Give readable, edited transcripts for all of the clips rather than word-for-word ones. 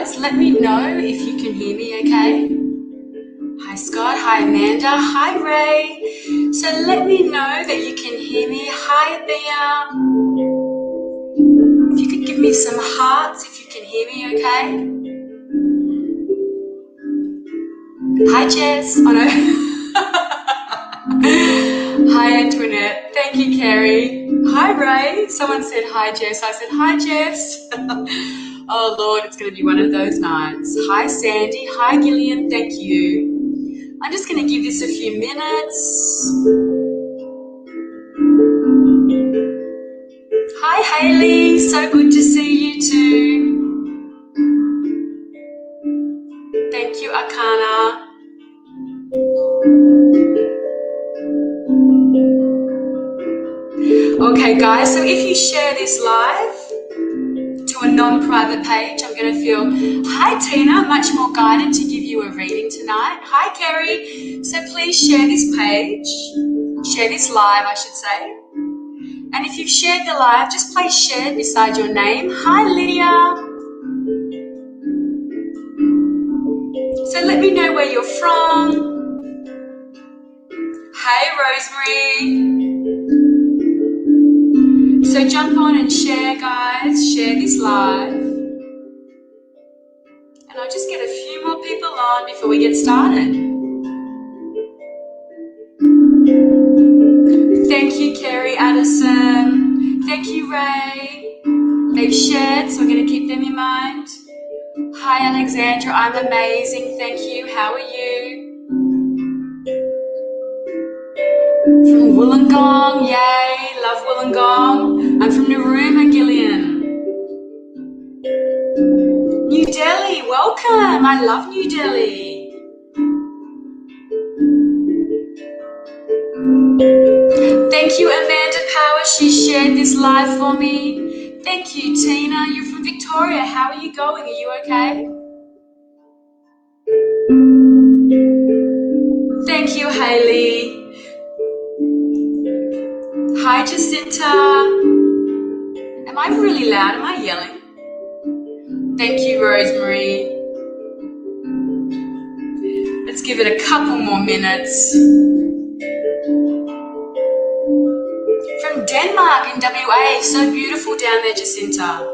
guys. Let me know if you can hear me okay. Hi, Scott. Hi, Amanda. Hi, Ray. So let me know that you can hear me. Hi, Thea. If you could give me some hearts if you can hear me okay. Hi, Jess. Oh, no. Hi, Antoinette. Thank you, Carrie. Hi, Ray. Someone said hi, Jess. I said hi, Jess. Oh, Lord, it's going to be one of those nights. Hi, Sandy. Hi, Gillian. Thank you. I'm just going to give this a few minutes. Hi, Hayley. So good to see you too. Thank you, Akana. Okay, guys, so if you share this live to a non-private page, I'm going to feel, hi, Tina, much more guided to give you a reading tonight. Hi, Kerry. So please share this page, share this live, I should say. And if you've shared the live, just place share beside your name. Hi, Lydia. So let me know where you're from. Hey, Rosemary. So jump on and share, guys. Share this live. And I'll just get a few more people on before we get started. Thank you, Kerry Addison. Thank you, Ray. They've shared, so we're going to keep them in mind. Hi, Alexandra. I'm amazing. Thank you. How are you? From Wollongong. Yay. Love Wollongong. I'm from Narooma, Gillian. New Delhi. Welcome. I love New Delhi. Thank you, Amanda Power. She shared this live for me. Thank you, Tina. You're from Victoria. How are you going? Are you okay? Thank you, Hayley. Hi, Jacinta. Am I really loud? Am I yelling? Thank you, Rosemary. Let's give it a couple more minutes. From Denmark in WA. So beautiful down there, Jacinta.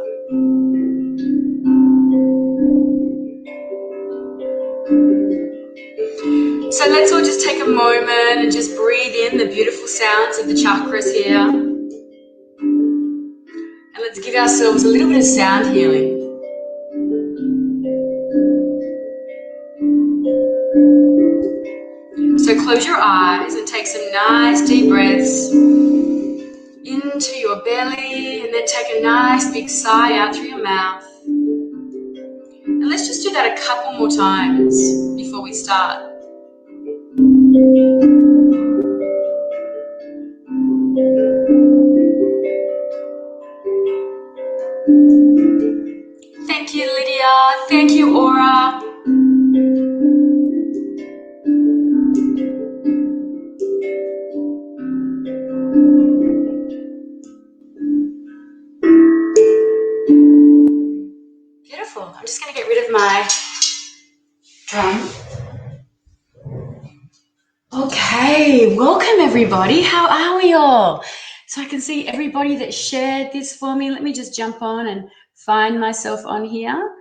So let's all just take a moment and just breathe in the beautiful sounds of the chakras here. And let's give ourselves a little bit of sound healing. So close your eyes and take some nice deep breaths into your belly, and then take a nice big sigh out through your mouth. And let's just do that a couple more times before we start. Thank you, Lydia. Thank you, Aura. Beautiful. I'm just going to get rid of my drum. Okay, welcome everybody. How are we all? So I can see everybody that shared this for me. Let me just jump on and find myself on here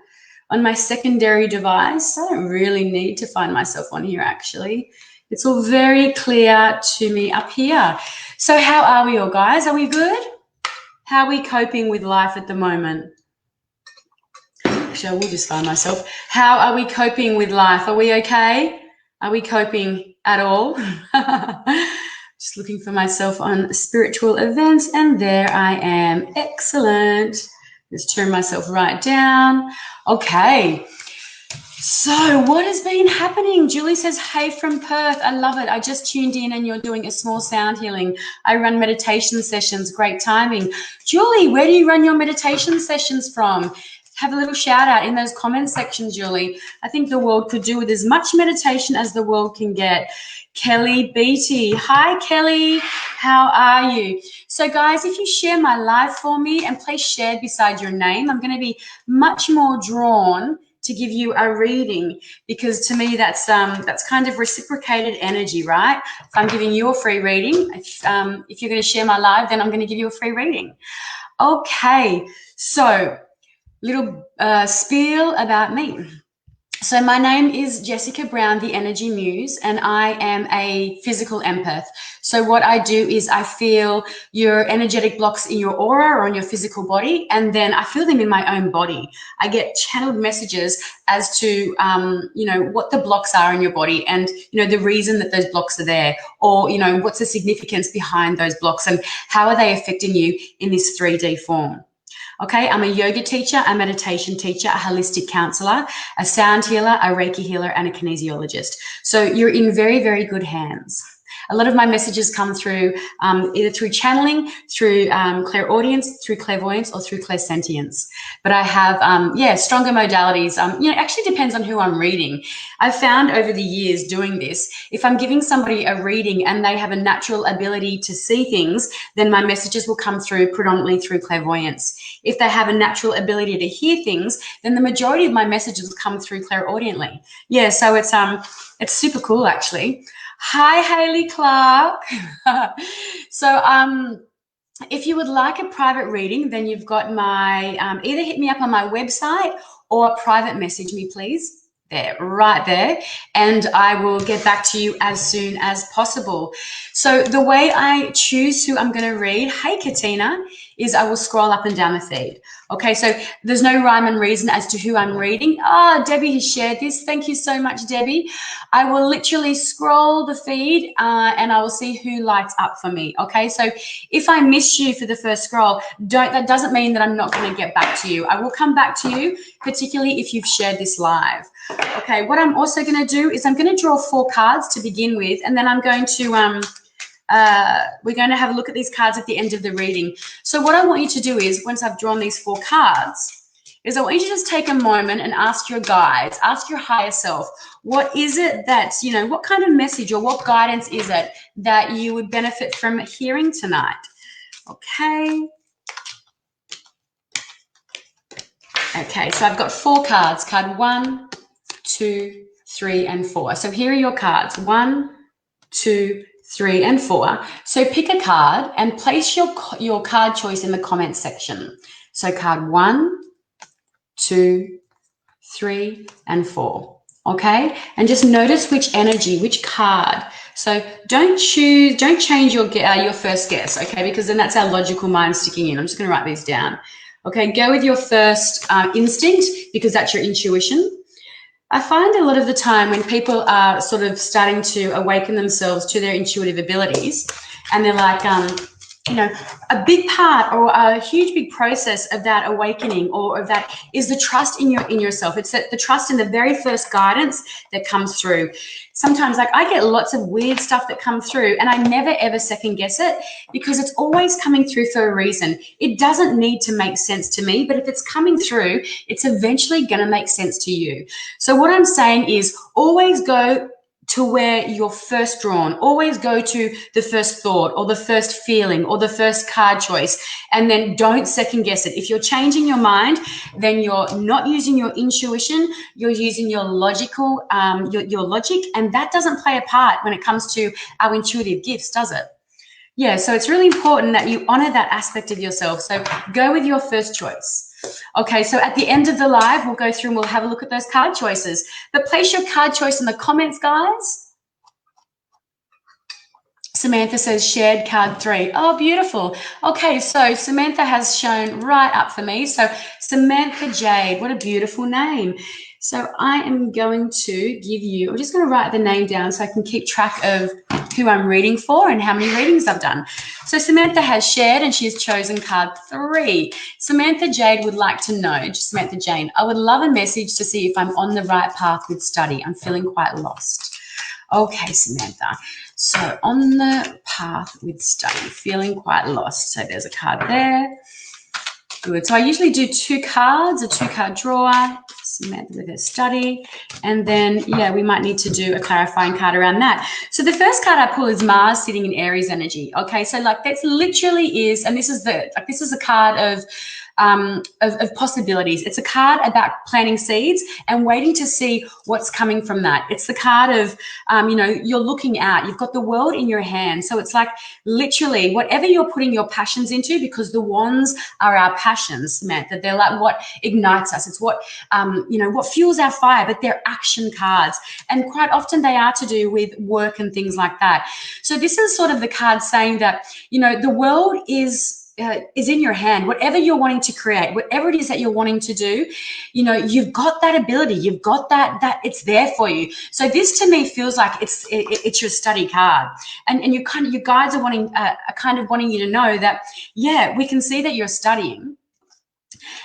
on my secondary device. I don't really need to find myself on here actually. It's all very clear to me up here. So how are we all, guys? Are we good? How are we coping with life at the moment? Actually, I will just find myself. How are we coping with life? Are we okay? Are we coping at all? Just looking for myself on spiritual events, and there I am. Excellent. Just turn myself right down. Okay. So what has been happening? Julie says, hey from Perth. I love it. I just tuned in and you're doing a small sound healing. I run meditation sessions. Great timing. Julie, where do you run your meditation sessions from? Have a little shout out in those comment sections, Julie. I think the world could do with as much meditation as the world can get. Kelly Beatty. Hi, Kelly. How are you? So, guys, if you share my live for me and place shared beside your name, I'm going to be much more drawn to give you a reading, because to me that's kind of reciprocated energy, right? If I'm giving you a free reading, if you're going to share my live, then I'm going to give you a free reading. Okay, so little spiel about me. So my name is Jessica Brown, the Energy Muse, and I am a physical empath. So what I do is I feel your energetic blocks in your aura or on your physical body, and then I feel them in my own body. I get channeled messages as to, what the blocks are in your body, and, the reason that those blocks are there, or, what's the significance behind those blocks and how are they affecting you in this 3D form. Okay, I'm a yoga teacher, a meditation teacher, a holistic counselor, a sound healer, a Reiki healer, and a kinesiologist. So you're in very, very good hands. A lot of my messages come through either through channeling, through clairaudience, through clairvoyance, or through clairsentience. But I have, stronger modalities. Actually depends on who I'm reading. I've found over the years doing this, if I'm giving somebody a reading and they have a natural ability to see things, then my messages will come through predominantly through clairvoyance. If they have a natural ability to hear things, then the majority of my messages come through clairaudiently. Yeah, so it's super cool actually. Hi, Hayley Clark. So if you would like a private reading, then you've got my, either hit me up on my website or private message me, please. There, right there, and I will get back to you as soon as possible. So the way I choose who I'm going to read, hey Katina, is I will scroll up and down the feed. Okay, so there's no rhyme and reason as to who I'm reading. Debbie has shared this. Thank you so much, Debbie. I will literally scroll the feed and I will see who lights up for me. Okay, so if I miss you for the first scroll, that doesn't mean that I'm not going to get back to you. I will come back to you, particularly if you've shared this live. Okay, what I'm also going to do is I'm going to draw 4 cards to begin with, and then I'm going to we're going to have a look at these cards at the end of the reading. So what I want you to do is, once I've drawn these 4 cards, is I want you to just take a moment and ask your guides, ask your higher self, what is it that's, what kind of message or what guidance is it that you would benefit from hearing tonight? Okay. Okay, so I've got 4 cards, card 1, 2, 3, and 4. So here are your cards, 1, 2, 3, and 4. So pick a card and place your card choice in the comments section. So card 1, 2, 3, and 4. Okay, and just notice which energy, which card. So don't change your first guess, okay, because then that's our logical mind sticking in. I'm just going to write these down. Okay, go with your first instinct, because that's your intuition. I find a lot of the time when people are sort of starting to awaken themselves to their intuitive abilities, and they're like, a big part or a huge big process of that awakening or of that is the trust in yourself. It's the trust in the very first guidance that comes through. Sometimes, like, I get lots of weird stuff that comes through and I never ever second guess it, because it's always coming through for a reason. It doesn't need to make sense to me, but if it's coming through, it's eventually going to make sense to you. So what I'm saying is, always go to where you're first drawn. Always go to the first thought or the first feeling or the first card choice, and then don't second guess it. If you're changing your mind, then you're not using your intuition, you're using your logical, your logic, and that doesn't play a part when it comes to our intuitive gifts, does it? Yeah, so it's really important that you honor that aspect of yourself. So go with your first choice. Okay, so at the end of the live, we'll go through and we'll have a look at those card choices. But place your card choice in the comments, guys. Samantha says shared card 3. Oh, beautiful. Okay, so Samantha has shown right up for me. So Samantha Jade, what a beautiful name. So I am going to give you, I'm just going to write the name down so I can keep track of who I'm reading for and how many readings I've done. So Samantha has shared and she has chosen card 3. Samantha Jade would like to know, Samantha Jane, I would love a message to see if I'm on the right path with study. I'm feeling quite lost. Okay, Samantha. So on the path with study, feeling quite lost. So there's a card there. Good. So I usually do 2 cards, a 2-card draw, Samantha with her study, and then, yeah, we might need to do a clarifying card around that. So the first card I pull is Mars sitting in Aries energy. Okay, so like that's literally is, and this is the card of of possibilities. It's a card about planting seeds and waiting to see what's coming from that. It's the card of, you're looking out. You've got the world in your hand. So it's like literally whatever you're putting your passions into, because the wands are our passions, Samantha. They're like what ignites us. It's what, what fuels our fire, but they're action cards. And quite often they are to do with work and things like that. So this is sort of the card saying that, the world is in your hand. Whatever you're wanting to create, whatever it is that you're wanting to do, you've got that ability. You've got that it's there for you. So this to me feels like it's your study card, and your guides are wanting you to know that, yeah, we can see that you're studying.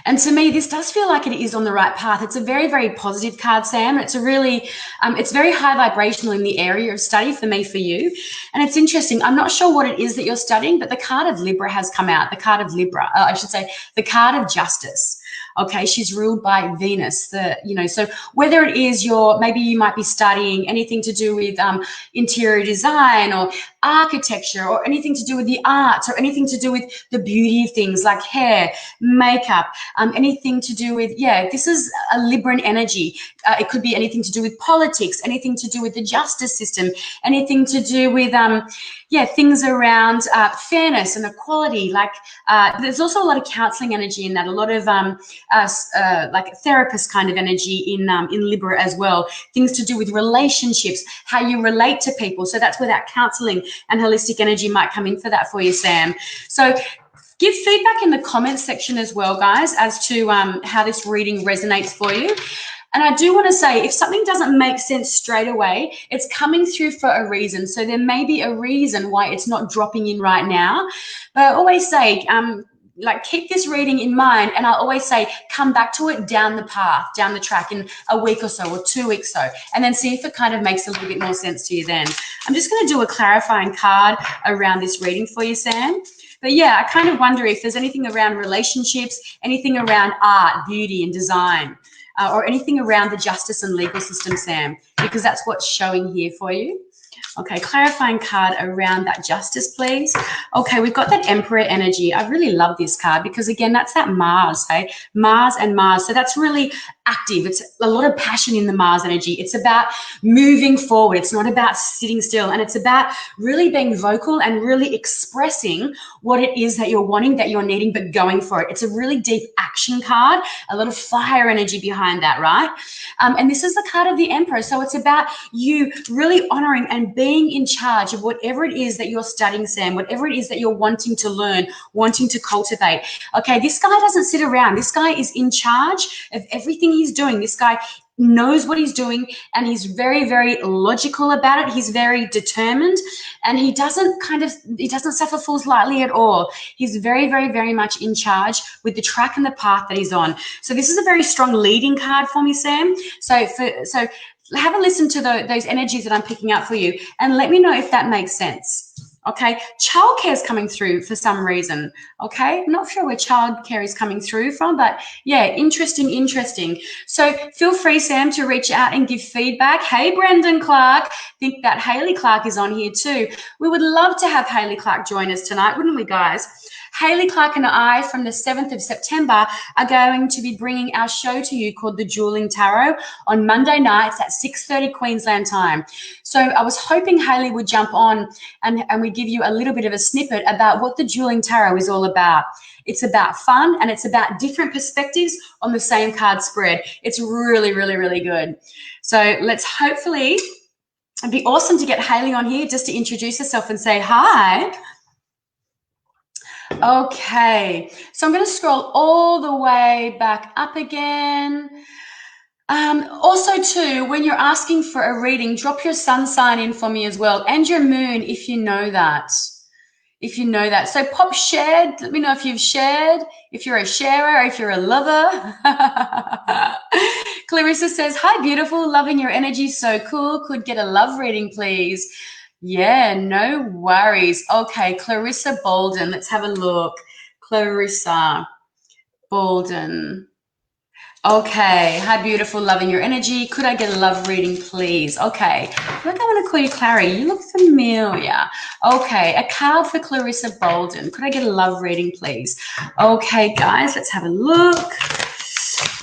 And to me, this does feel like it is on the right path. It's a very, very positive card, Sam. It's a really, it's very high vibrational in the area of study for me, for you. And it's interesting. I'm not sure what it is that you're studying, but the card of Libra has come out. The card of Libra, I should say, the card of justice. Okay, she's ruled by Venus. So whether it is maybe you might be studying anything to do with interior design or architecture, or anything to do with the arts, or anything to do with the beauty of things like hair, makeup, anything to do with, this is a Libran energy. It could be anything to do with politics, anything to do with the justice system, anything to do with, things around fairness and equality. Like there's also a lot of counseling energy in that, a lot of like therapist kind of energy in Libra as well. Things to do with relationships, how you relate to people. So that's where that counseling and holistic energy might come in for that for you, Sam. So give feedback in the comments section as well, guys, as to how this reading resonates for you. And I do want to say, if something doesn't make sense straight away, it's coming through for a reason. So there may be a reason why it's not dropping in right now. But I always say, keep this reading in mind, and I'll always say, come back to it down the path, down the track in a week or so, or 2 weeks so, and then see if it kind of makes a little bit more sense to you then. I'm just going to do a clarifying card around this reading for you, Sam. But yeah, I kind of wonder if there's anything around relationships, anything around art, beauty and design, or anything around the justice and legal system, Sam, because that's what's showing here for you. Okay, clarifying card around that justice, please. Okay, we've got that Emperor energy. I really love this card because, again, that's that Mars, hey? Mars and Mars. So that's really active. It's a lot of passion in the Mars energy. It's about moving forward. It's not about sitting still. And it's about really being vocal and really expressing what it is that you're wanting, that you're needing, but going for it. It's a really deep action card, a lot of fire energy behind that, right? And this is the card of the Emperor. So it's about you really honoring and being in charge of whatever it is that you're studying, Sam, whatever it is that you're wanting to learn, wanting to cultivate. Okay, this guy doesn't sit around. This guy is in charge of everything he's doing. This guy knows what he's doing, and he's very, very logical about it. He's very determined, and he doesn't suffer fools lightly at all. He's very, very, very much in charge with the track and the path that he's on. So this is a very strong leading card for me, Sam. So have a listen to those energies that I'm picking up for you, and let me know if that makes sense. Okay, childcare is coming through for some reason. Okay, I'm not sure where childcare is coming through from, but yeah, interesting. So feel free, Sam, to reach out and give feedback. Hey, Brendan Clark, think that Hayley Clark is on here too. We would love to have Hayley Clark join us tonight, wouldn't we, guys? Hayley Clark and I, from the 7th of September, are going to be bringing our show to you called The Dueling Tarot on Monday nights at 6:30 Queensland time. So I was hoping Hayley would jump on and we'd give you a little bit of a snippet about what The Dueling Tarot is all about. It's about fun, and it's about different perspectives on the same card spread. It's really, really, really good. So let's hopefully, it'd be awesome to get Hayley on here just to introduce herself and say hi. Okay, so I'm going to scroll all the way back up again. Also, too, when you're asking for a reading, drop your sun sign in for me as well, and your moon if you know that. So pop shared. Let me know if you've shared, if you're a sharer, if you're a lover. Clarissa says, hi, beautiful. Loving your energy. So cool. Could get a love reading, please. Yeah, no worries. Okay, Clarissa Bolden. Let's have a look. Clarissa Bolden. Okay. Hi, beautiful. Loving your energy. Could I get a love reading, please? Okay. I feel like I want to call you Clary. You look familiar. Okay. A card for Clarissa Bolden. Could I get a love reading, please? Okay, guys, let's have a look.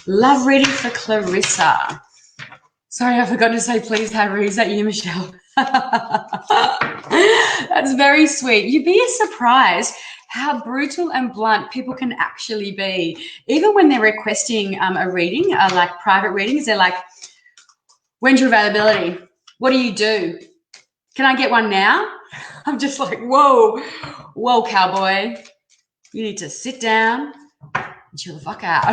Love reading for Clarissa. Sorry, I forgot to say please, Harry. Is that you, Michelle? That's very sweet. You'd be surprised how brutal and blunt people can actually be. Even when they're requesting a reading, like private readings, they're like, when's your availability? What do you do? Can I get one now? I'm just like, whoa, cowboy. You need to sit down and chill the fuck out.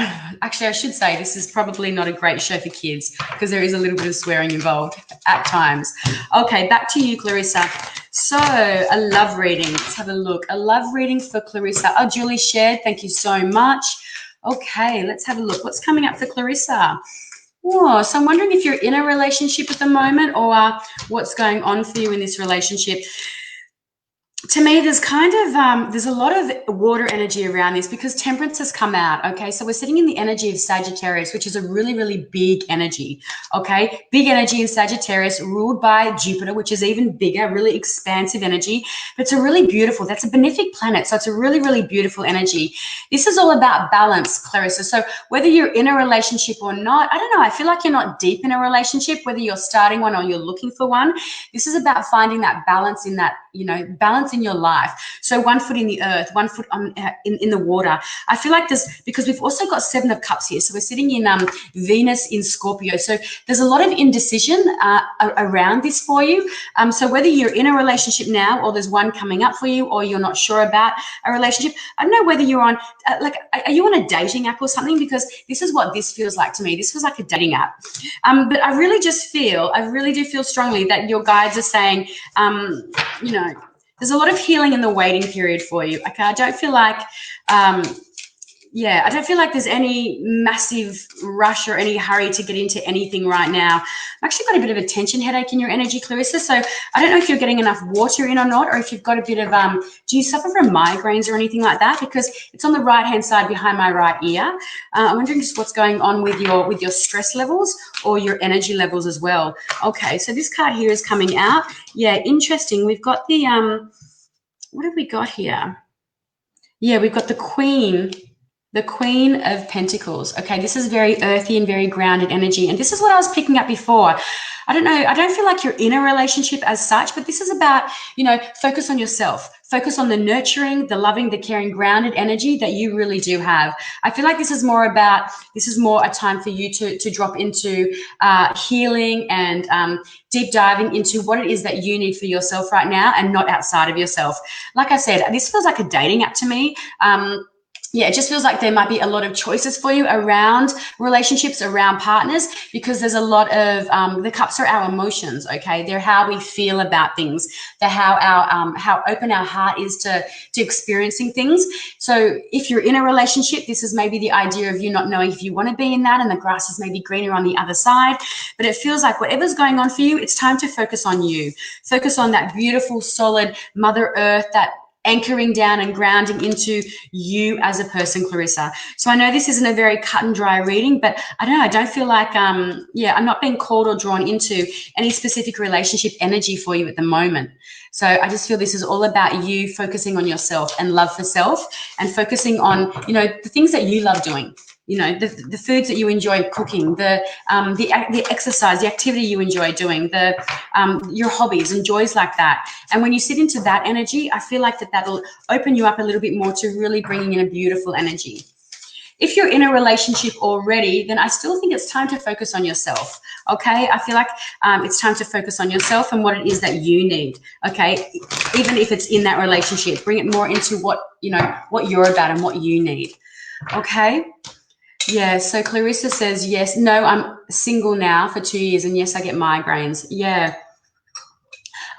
Actually, I should say this is probably not a great show for kids because there is a little bit of swearing involved at times. Okay, back to you, Clarissa. So, a love reading. Let's have a look. A love reading for Clarissa. Oh, Julie shared. Thank you so much. Okay, let's have a look. What's coming up for Clarissa? Oh, so I'm wondering if you're in a relationship at the moment or what's going on for you in this relationship. To me, there's kind of, there's a lot of water energy around this because temperance has come out, okay? So we're sitting in the energy of Sagittarius, which is a really, really big energy, okay? Big energy in Sagittarius ruled by Jupiter, which is even bigger, really expansive energy. But it's a really beautiful, that's a benefic planet. So it's a really, really beautiful energy. This is all about balance, Clarissa. So whether you're in a relationship or not, I don't know, I feel like you're not deep in a relationship, whether you're starting one or you're looking for one. This is about finding that balance in that, balance in your life. So one foot in the earth, one foot in the water. I feel like this because we've also got 7 of Cups here. So we're sitting in Venus in Scorpio. So there's a lot of indecision around this for you. So whether you're in a relationship now or there's one coming up for you or you're not sure about a relationship, I don't know whether you're on, are you on a dating app or something? Because this is what this feels like to me. This feels like a dating app. But I really do feel strongly that your guides are saying, there's a lot of healing in the waiting period for you. Okay, I don't feel like, I don't feel like there's any massive rush or any hurry to get into anything right now. I've actually got a bit of a tension headache in your energy, Clarissa. So I don't know if you're getting enough water in or not, or if you've got a bit of, do you suffer from migraines or anything like that? Because it's on the right-hand side behind my right ear. I'm wondering just what's going on with your stress levels or your energy levels as well. Okay, so this card here is coming out. Yeah, interesting. We've got the, what have we got here? Yeah, we've got the Queen of Pentacles. Okay, this is very earthy and very grounded energy. And this is what I was picking up before. I don't know, I don't feel like you're in a relationship as such, but this is about, focus on yourself. Focus on the nurturing, the loving, the caring, grounded energy that you really do have. I feel like this is more a time for you to drop into healing and deep diving into what it is that you need for yourself right now and not outside of yourself. Like I said, this feels like a dating app to me. It just feels like there might be a lot of choices for you around relationships, around partners, because there's a lot of, the cups are our emotions, okay? They're how we feel about things. They're how open our heart is to experiencing things. So if you're in a relationship, this is maybe the idea of you not knowing if you want to be in that and the grass is maybe greener on the other side. But it feels like whatever's going on for you, it's time to focus on you. Focus on that beautiful, solid Mother Earth, that anchoring down and grounding into you as a person, Clarissa. So I know this isn't a very cut and dry reading, but I don't know, I don't feel like, I'm not being called or drawn into any specific relationship energy for you at the moment. So I just feel this is all about you focusing on yourself and love for self and focusing on, the things that you love doing. The foods that you enjoy cooking, the exercise, the activity you enjoy doing, your hobbies and joys like that. And when you sit into that energy, I feel like that'll open you up a little bit more to really bringing in a beautiful energy. If you're in a relationship already, then I still think it's time to focus on yourself. Okay, I feel like it's time to focus on yourself and what it is that you need. Okay, even if it's in that relationship, bring it more into what you're about and what you need. Okay. Yeah, so Clarissa says, yes, no, I'm single now for 2 years, and yes, I get migraines. Yeah.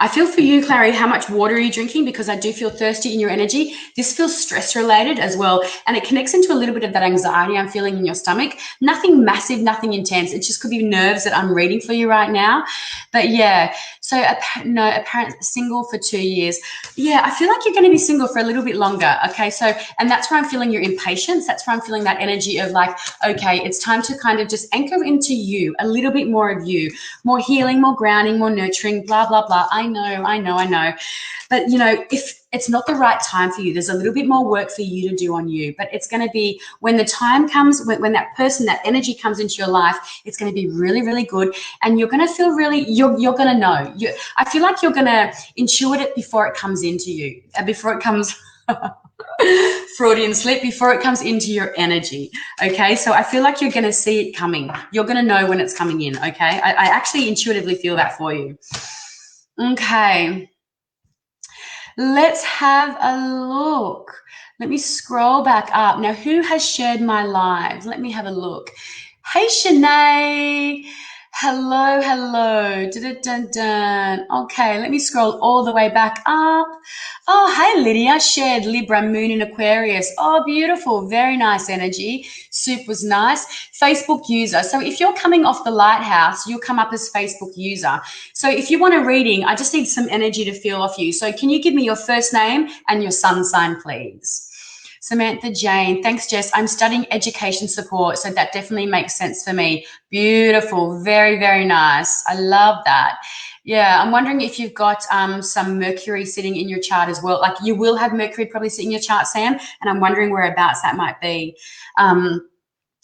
I feel for you, Clary, how much water are you drinking? Because I do feel thirsty in your energy. This feels stress-related as well, and it connects into a little bit of that anxiety I'm feeling in your stomach. Nothing massive, nothing intense. It just could be nerves that I'm reading for you right now. But, yeah, So no, apparently single for 2 years. Yeah, I feel like you're going to be single for a little bit longer. Okay, so and that's where I'm feeling your impatience. That's where I'm feeling that energy of like, okay, it's time to kind of just anchor into you, a little bit more of you, more healing, more grounding, more nurturing, blah, blah, blah. I know. But, you know, if it's not the right time for you, there's a little bit more work for you to do on you. But it's going to be when the time comes, when that person, that energy comes into your life, it's going to be really, really good. And you're going to feel really, you're going to know. I feel like you're going to intuit it before it comes into you, before it comes... Freudian slip, before it comes into your energy. Okay, so I feel like you're going to see it coming. You're going to know when it's coming in. Okay, I actually intuitively feel that for you. Okay, let's have a look. Let me scroll back up. Now, who has shared my live? Let me have a look. Hey, Shanae. Hello. Dun. Okay, let me scroll all the way back up. Oh, hey, Lydia, shared Libra, Moon in Aquarius. Oh, beautiful. Very nice energy. Soup was nice. Facebook user. So if you're coming off the lighthouse, you'll come up as Facebook user. So if you want a reading, I just need some energy to feel off you. So can you give me your first name and your sun sign, please? Samantha Jane, thanks, Jess. I'm studying education support, so that definitely makes sense for me. Beautiful, very, very nice. I love that. Yeah, I'm wondering if you've got some Mercury sitting in your chart as well. Like you will have Mercury probably sitting in your chart, Sam, and I'm wondering whereabouts that might be.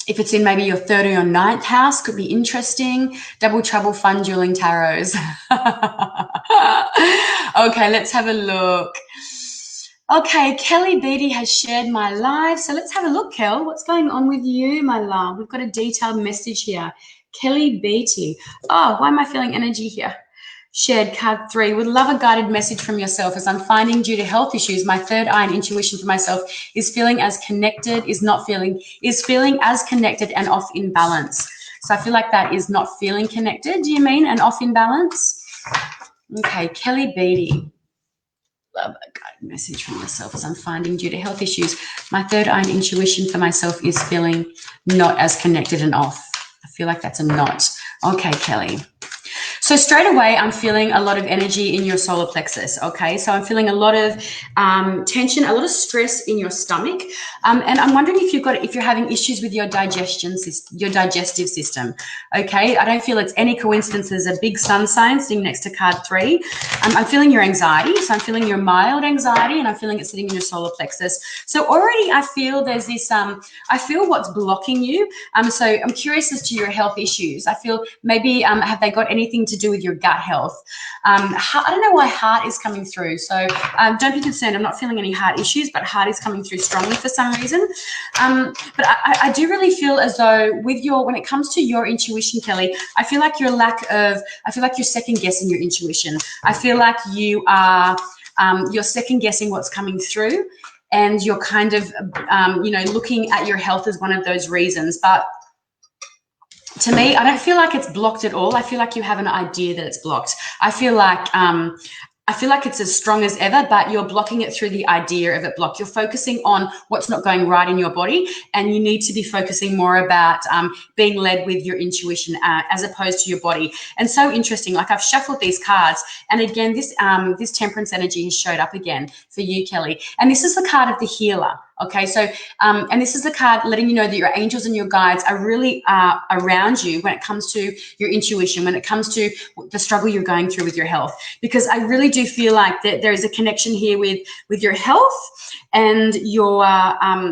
If it's in maybe your 3rd or your 9th house, could be interesting. Double trouble, fun, dueling tarots. Okay, let's have a look. Okay, Kelly Beatty has shared my live. So let's have a look, Kel. What's going on with you, my love? We've got a detailed message here. Kelly Beatty. Oh, why am I feeling energy here? Shared card 3. Would love a guided message from yourself as I'm finding due to health issues, my third eye and intuition for myself is feeling as connected, is feeling as connected and off in balance. So I feel like that is not feeling connected. Do you mean and off in balance? Okay, Kelly Beatty. Love a guided message from myself as I'm finding due to health issues, my third eye and intuition for myself is feeling not as connected and off. I feel like that's a not. Okay, Kelly. So straight away, I'm feeling a lot of energy in your solar plexus, okay? So I'm feeling a lot of tension, a lot of stress in your stomach. And I'm wondering if you're having issues with your digestive system, okay? I don't feel it's any coincidence there's a big sun sign sitting next to card 3. I'm feeling your anxiety. So I'm feeling your mild anxiety and I'm feeling it sitting in your solar plexus. So already I feel there's this, I feel what's blocking you. So I'm curious as to your health issues. I feel maybe have they got anything to do with your gut health? I don't know why heart is coming through. So don't be concerned. I'm not feeling any heart issues, but heart is coming through strongly for some reason. But I do really feel as though when it comes to your intuition, Kelly, I feel like you're second guessing your intuition. I feel like you're second guessing what's coming through and you're kind of, looking at your health as one of those reasons. But to me, I don't feel like it's blocked at all. I feel like you have an idea that it's blocked. I feel like it's as strong as ever, but you're blocking it through the idea of it blocked. You're focusing on what's not going right in your body, and you need to be focusing more about being led with your intuition as opposed to your body. And so interesting, like I've shuffled these cards, and again, this temperance energy has showed up again for you, Kelly. And this is the card of the healer. Okay, so, and this is the card letting you know that your angels and your guides are really around you when it comes to your intuition, when it comes to the struggle you're going through with your health. Because I really do feel like that there is a connection here with your health and your,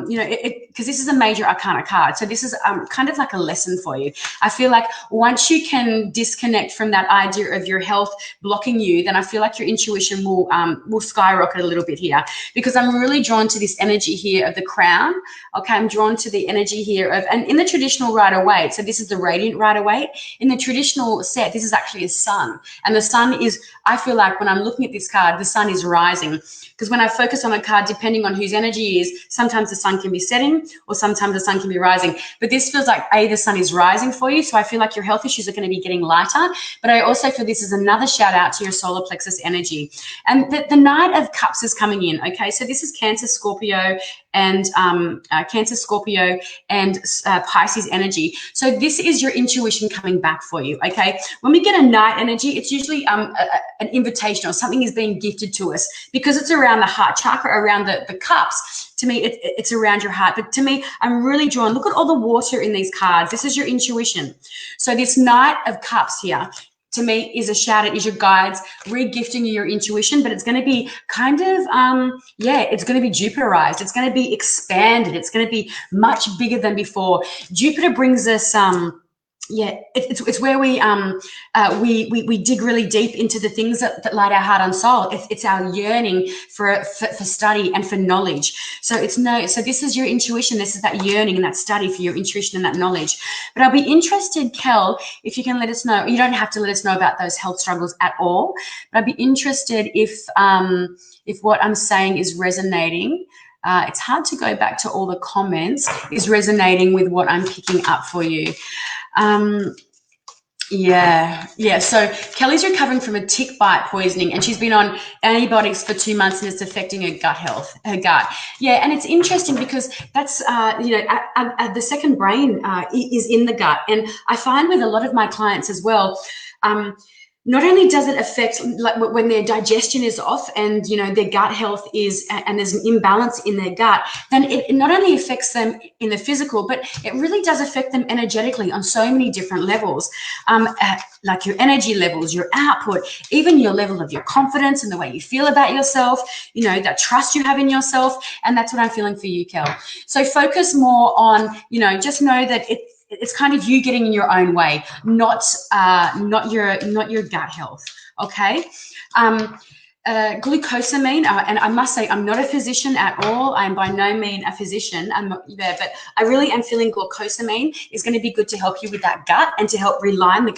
because this is a major arcana card. So this is kind of like a lesson for you. I feel like once you can disconnect from that idea of your health blocking you, then I feel like your intuition will skyrocket a little bit here, because I'm really drawn to this energy here of the crown. Okay, I'm drawn to the energy here of, and in the traditional Rider-Waite, so this is the radiant Rider-Waite. In the traditional set, this is actually a sun, and the sun is, I feel like when I'm looking at this card, the sun is rising, because when I focus on a card, depending on whose energy is, sometimes the sun can be setting or sometimes the sun can be rising. But this feels like the sun is rising for you, so I feel like your health issues are going to be getting lighter. But I also feel this is another shout out to your solar plexus energy. And the Knight of Cups is coming in. Okay, so this is Cancer, Scorpio, and Cancer, Scorpio, and Pisces energy. So this is your intuition coming back for you, okay? When we get a night energy, it's usually an invitation or something is being gifted to us because it's around the heart chakra, around the cups. To me, it's around your heart. But to me, I'm really drawn. Look at all the water in these cards. This is your intuition. So this Knight of Cups here, to me, is a shout out, is your guides re-gifting you your intuition, but it's going to be kind of, it's going to be Jupiterized. It's going to be expanded. It's going to be much bigger than before. Jupiter brings us, it's where we dig really deep into the things that light our heart and soul. It's our yearning for study and for knowledge. So this is your intuition. This is that yearning and that study for your intuition and that knowledge. But I'll be interested, Kel, if you can let us know. You don't have to let us know about those health struggles at all, but I'd be interested if what I'm saying is resonating. It's hard to go back to all the comments, is resonating with what I'm picking up for you. So Kelly's recovering from a tick bite poisoning, and she's been on antibiotics for 2 months, and it's affecting her gut health, her gut. Yeah, and it's interesting because that's the second brain is in the gut, and I find with a lot of my clients as well. Not only does it affect, like when their digestion is off and their gut health is, and there's an imbalance in their gut, then it not only affects them in the physical, but it really does affect them energetically on so many different levels, like your energy levels, your output, even your level of your confidence and the way you feel about yourself, that trust you have in yourself. And that's what I'm feeling for you, Kel. So focus more on, just know that it's kind of you getting in your own way, not your gut health. Okay. Glucosamine, and I must say I'm not a physician at all. I'm by no means a physician. I'm not there, but I really am feeling glucosamine is going to be good to help you with that gut and to help realign the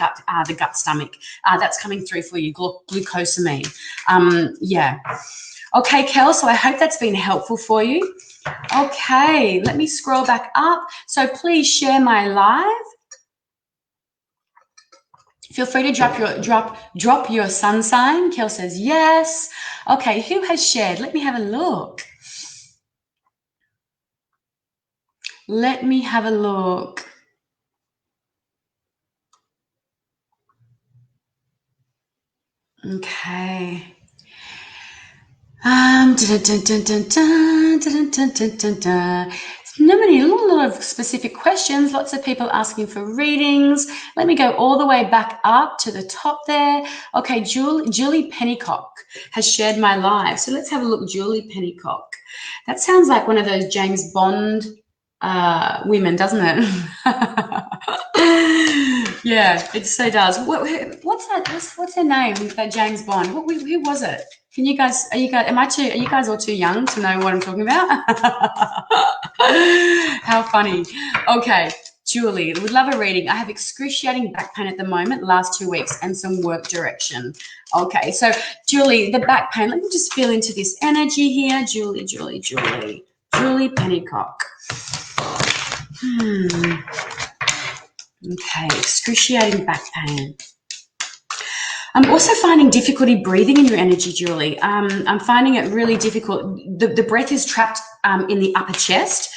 gut stomach. That's coming through for you, glucosamine. Okay, Kel, so I hope that's been helpful for you. Okay, let me scroll back up. So please share my live. Feel free to drop your sun sign. Kel says yes. Okay, who has shared? Let me have a look. Okay. A lot of specific questions, lots of people asking for readings. Let me go all the way back up to the top there. Okay, Julie Pennycock has shared my live. So let's have a look, Julie Pennycock. That sounds like one of those James Bond women, doesn't it? Yeah, it so does. What's that? What's her name? That James Bond. Who was it? Can you guys? Are you guys all too young to know what I'm talking about? How funny. Okay, Julie, would love a reading. I have excruciating back pain at the moment, last 2 weeks, and some work direction. Okay, so Julie, the back pain. Let me just feel into this energy here. Julie Pennycock. Okay, excruciating back pain. I'm also finding difficulty breathing in your energy, Julie. I'm finding it really difficult. The breath is trapped in the upper chest.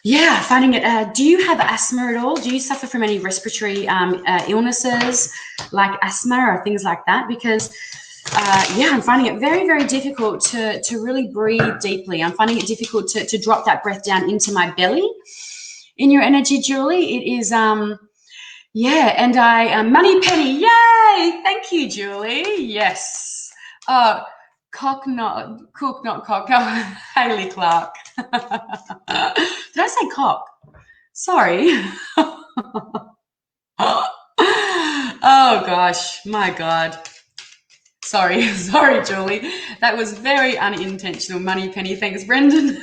Yeah, finding it. Do you have asthma at all? Do you suffer from any respiratory illnesses like asthma or things like that? Because I'm finding it very, very difficult to really breathe deeply. I'm finding it difficult to drop that breath down into my belly. In your energy, Julie, it is and Money Penny, yay! Thank you, Julie. Yes. Cook, not cock. Oh, Haley Clark. Did I say cock? Sorry. Oh gosh, my God. Sorry, Julie. That was very unintentional. Money Penny. Thanks, Brendan.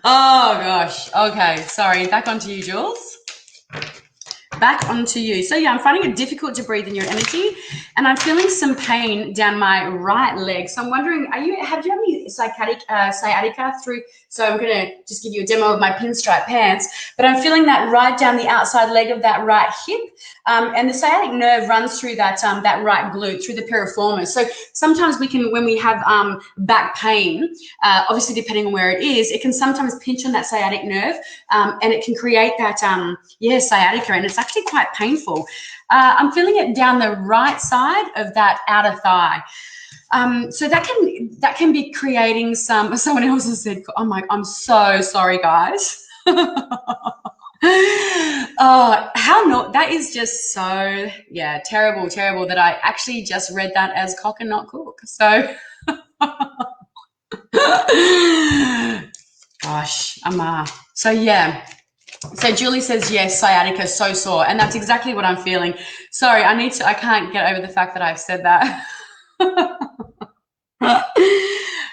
Oh gosh. Okay, sorry. Back onto you, Jules. back onto you. So yeah, I'm finding it difficult to breathe in your energy, and I'm feeling some pain down my right leg. So I'm wondering, have you any sciatica through? So I'm gonna just give you a demo of my pinstripe pants, but I'm feeling that right down the outside leg of that right hip, and the sciatic nerve runs through that that right glute, through the piriformis. So sometimes when we have back pain, obviously depending on where it is, it can sometimes pinch on that sciatic nerve, and it can create that sciatica, and it's actually quite painful. I'm feeling it down the right side of that outer thigh. So that can be creating some. Someone else has said, "Oh my, I'm so sorry, guys." Oh, that is just so terrible that I actually just read that as cock and not cook. So gosh, so yeah. So Julie says, yes, sciatica, so sore. And that's exactly what I'm feeling. Sorry, I can't get over the fact that I've said that.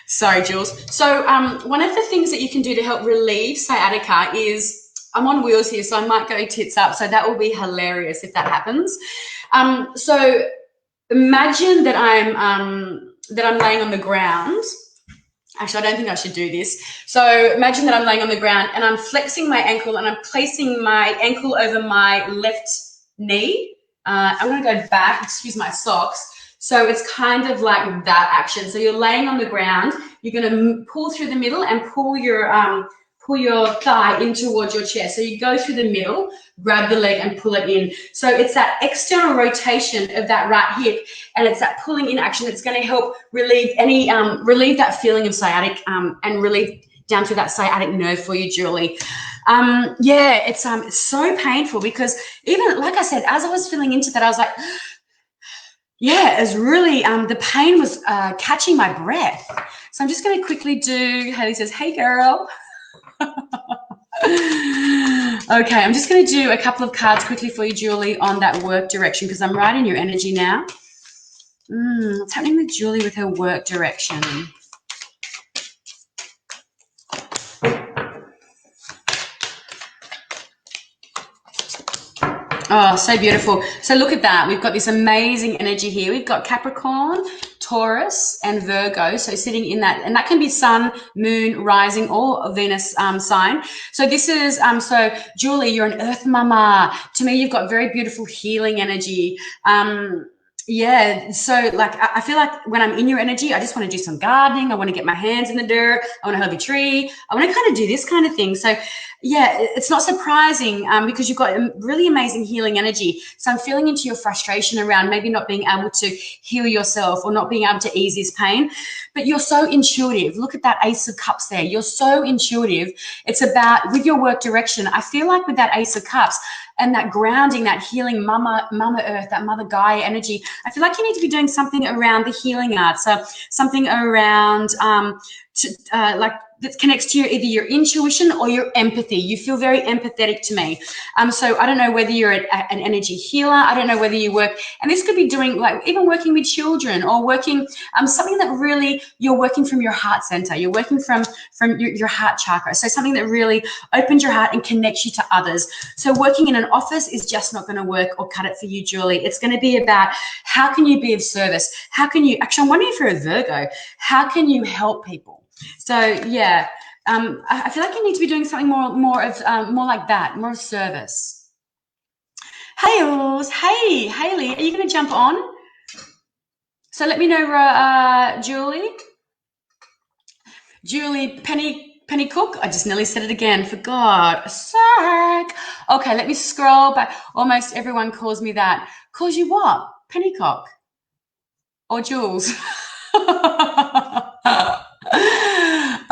Sorry, Jules. So one of the things that you can do to help relieve sciatica is, I'm on wheels here, so I might go tits up. So that will be hilarious if that happens. So imagine that I'm laying on the ground. Actually, I don't think I should do this. So imagine that I'm laying on the ground and I'm flexing my ankle and I'm placing my ankle over my left knee. I'm going to go back, excuse my socks. So it's kind of like that action. So you're laying on the ground, you're going to pull through the middle and pull your thigh in towards your chest. So you go through the middle, grab the leg and pull it in. So it's that external rotation of that right hip, and it's that pulling in action that's going to help relieve that feeling of sciatic, and relieve down through that sciatic nerve for you, Julie. It's so painful, because even like I said, as I was feeling into that, I was like, yeah, it was really, the pain was catching my breath. So I'm just going to quickly do, Haley says, hey girl. Okay, I'm just going to do a couple of cards quickly for you, Julie, on that work direction, because I'm right in your energy now. What's happening with Julie with her work direction? Oh, so beautiful. So look at that. We've got this amazing energy here. We've got Capricorn, Taurus, and Virgo. So sitting in that, and that can be Sun, Moon, Rising, or Venus sign. So this is, so Julie, you're an Earth mama. To me, you've got very beautiful healing energy. So like I feel like when I'm in your energy, I just want to do some gardening. I want to get my hands in the dirt. I want to hug a tree. I want to kind of do this kind of thing. So yeah, it's not surprising, because you've got really amazing healing energy. So I'm feeling into your frustration around maybe not being able to heal yourself or not being able to ease this pain. But you're so intuitive. Look at that Ace of Cups there. You're so intuitive. It's about, with your work direction, I feel like with that Ace of Cups and that grounding, that healing Mama Earth, that Mother Gaia energy, I feel like you need to be doing something around the healing arts. So something around like that connects to either your intuition or your empathy. You feel very empathetic to me. So I don't know whether you're an energy healer. I don't know whether you work, and this could be doing like even working with children or working something that really you're working from your heart center. You're working from your heart chakra. So something that really opens your heart and connects you to others. So working in an office is just not going to work or cut it for you, Julie. It's going to be about how can you be of service? How can you, actually, I'm wondering if you're a Virgo, how can you help people? So yeah, I feel like you need to be doing something more like that, more of service. Hey, hey, Haley, are you going to jump on? So let me know, Julie Penny Cook. I just nearly said it again. For God's sake. Okay, let me scroll back. Almost everyone calls me that. Calls you what? Pennycock or Jules?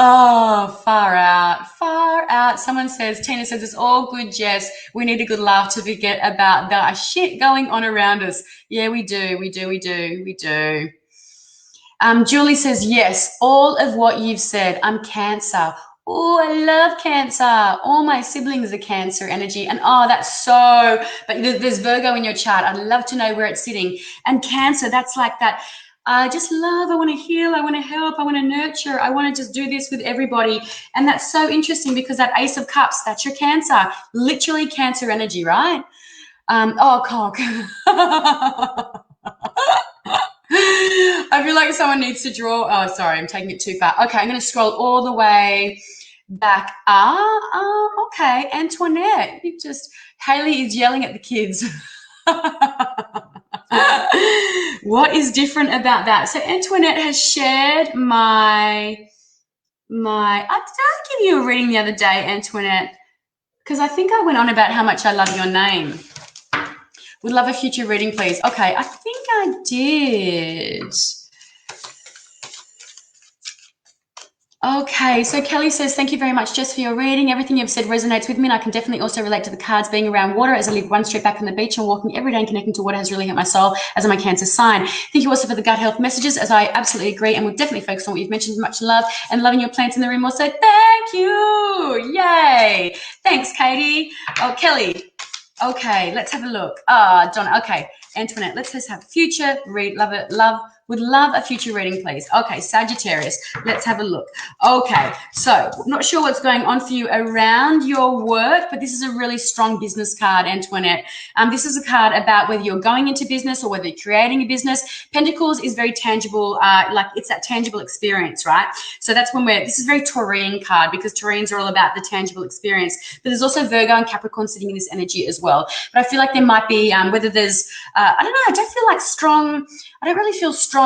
Oh, far out. Someone says, Tina says, it's all good, Jess. We need a good laugh to forget about the shit going on around us. Yeah, we do. Julie says, yes, all of what you've said. I'm Cancer. Oh, I love Cancer. All my siblings are Cancer energy. And that's so, but there's Virgo in your chart. I'd love to know where it's sitting. And Cancer, that's like that. I just love, I want to heal, I want to help, I want to nurture, I want to just do this with everybody. And that's so interesting because that Ace of Cups, that's your Cancer, literally Cancer energy, right? Oh, cock. I feel like someone needs to draw. Oh, sorry, I'm taking it too far. Okay, I'm going to scroll all the way back. Okay, Antoinette. Haley is yelling at the kids. What is different about that? So Antoinette has shared I did give you a reading the other day, Antoinette, because I think I went on about how much I love your name. Would love a future reading, please. Okay, I think I did. Okay, so Kelly says, thank you very much, Jess, for your reading. Everything you've said resonates with me, and I can definitely also relate to the cards being around water, as I live one street back from the beach and walking every day and connecting to water has really helped my soul as I'm a Cancer sign. Thank you also for the gut health messages, as I absolutely agree, and we'll definitely focus on what you've mentioned. Much love and loving your plants in the room also. Thank you. Yay. Thanks, Katie. Oh, Kelly. Okay, let's have a look. Donna. Okay, Antoinette, let's just have future read. Love it. Would love a future reading, please. Okay, Sagittarius, let's have a look. Okay, so not sure what's going on for you around your work, but this is a really strong business card, Antoinette. This is a card about whether you're going into business or whether you're creating a business. Pentacles is very tangible, like it's that tangible experience, right? So that's when this is a very Taurine card, because Taurines are all about the tangible experience. But there's also Virgo and Capricorn sitting in this energy as well. But I feel like there might be, whether there's, I don't know, I don't feel like strong, I don't really feel strong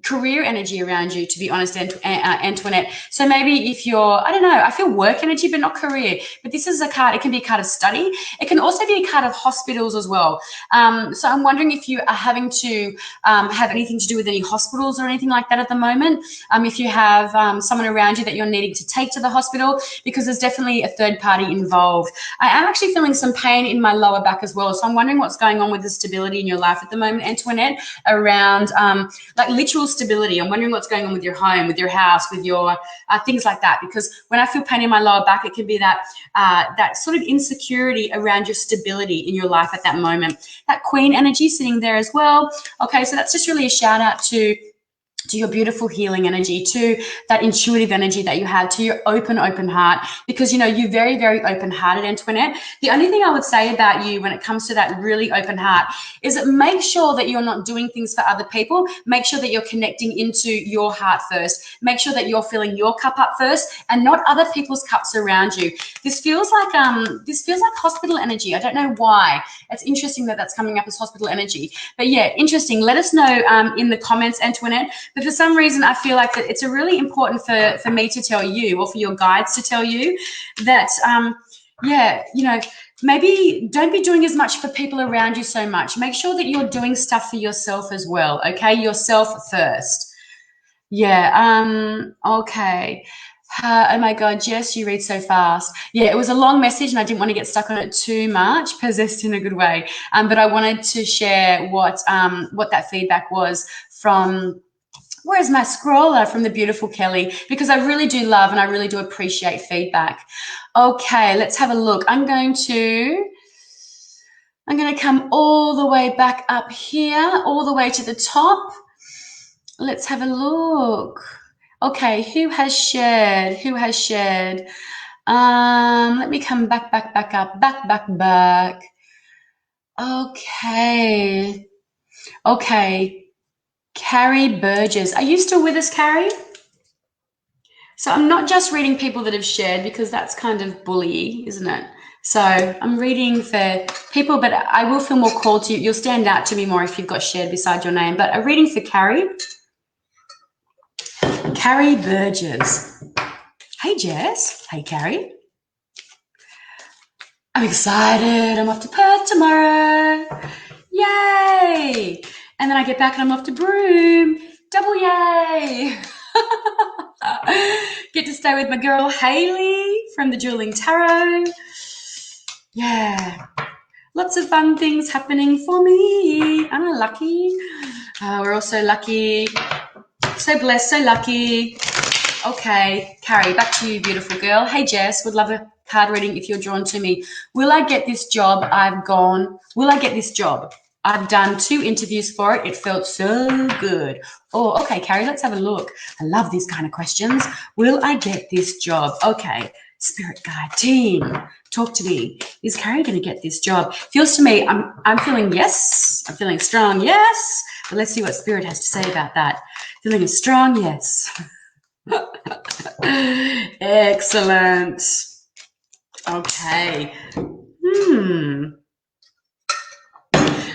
career energy around you, to be honest, Antoinette. So maybe if you're, I don't know, I feel work energy, but not career. But this is a card, it can be a card of study. It can also be a card of hospitals as well. So I'm wondering if you are having to have anything to do with any hospitals or anything like that at the moment. If you have someone around you that you're needing to take to the hospital, because there's definitely a third party involved. I am actually feeling some pain in my lower back as well. So I'm wondering what's going on with the stability in your life at the moment, Antoinette, around like literal stability. I'm wondering what's going on with your home, with your house, with your things like that. Because when I feel pain in my lower back, it can be that that sort of insecurity around your stability in your life at that moment. That Queen energy sitting there as well. Okay, so that's just really a shout out to your beautiful healing energy, to that intuitive energy that you have, to your open heart, because, you know, you're very, very open-hearted, Antoinette. The only thing I would say about you when it comes to that really open heart is that make sure that you're not doing things for other people. Make sure that you're connecting into your heart first. Make sure that you're filling your cup up first and not other people's cups around you. This feels like hospital energy. I don't know why. It's interesting that that's coming up as hospital energy. But yeah, interesting. Let us know in the comments, Antoinette. But for some reason, I feel like that it's a really important for me to tell you, or for your guides to tell you, that, yeah, you know, maybe don't be doing as much for people around you so much. Make sure that you're doing stuff for yourself as well, okay? Yourself first. Yeah, okay. Oh my God, Jess, you read so fast. Yeah, it was a long message and I didn't want to get stuck on it too much, possessed in a good way. But I wanted to share what that feedback was from, where's my scroller, from the beautiful Kelly, because I really do love and I really do appreciate feedback. Okay, let's have a look. I'm going to come all the way back up here, all the way to the top. Let's have a look. Okay, who has shared? Let me come back up, back. Okay. Carrie Burgess. Are you still with us, Carrie? So I'm not just reading people that have shared, because that's kind of bully, isn't it? So I'm reading for people, but I will feel more called to you. You'll stand out to me more if you've got shared beside your name. But a reading for Carrie. Carrie Burgess. Hey, Jess. Hey, Carrie. I'm excited. I'm off to Perth tomorrow. Yay. And then I get back and I'm off to Broome. Double yay. Get to stay with my girl Hayley from the Dueling Tarot. Yeah. Lots of fun things happening for me. Am I lucky? We're all so lucky. So blessed, so lucky. Okay, Carrie, back to you, beautiful girl. Hey, Jess, would love a card reading if you're drawn to me. Will I get this job? Will I get this job? I've done 2 interviews for it. It felt so good. Oh, okay, Carrie, let's have a look. I love these kind of questions. Will I get this job? Okay, Spirit guide team, talk to me. Is Carrie going to get this job? Feels to me, I'm feeling yes. I'm feeling strong, yes. But let's see what Spirit has to say about that. Feeling a strong yes. Excellent. Okay.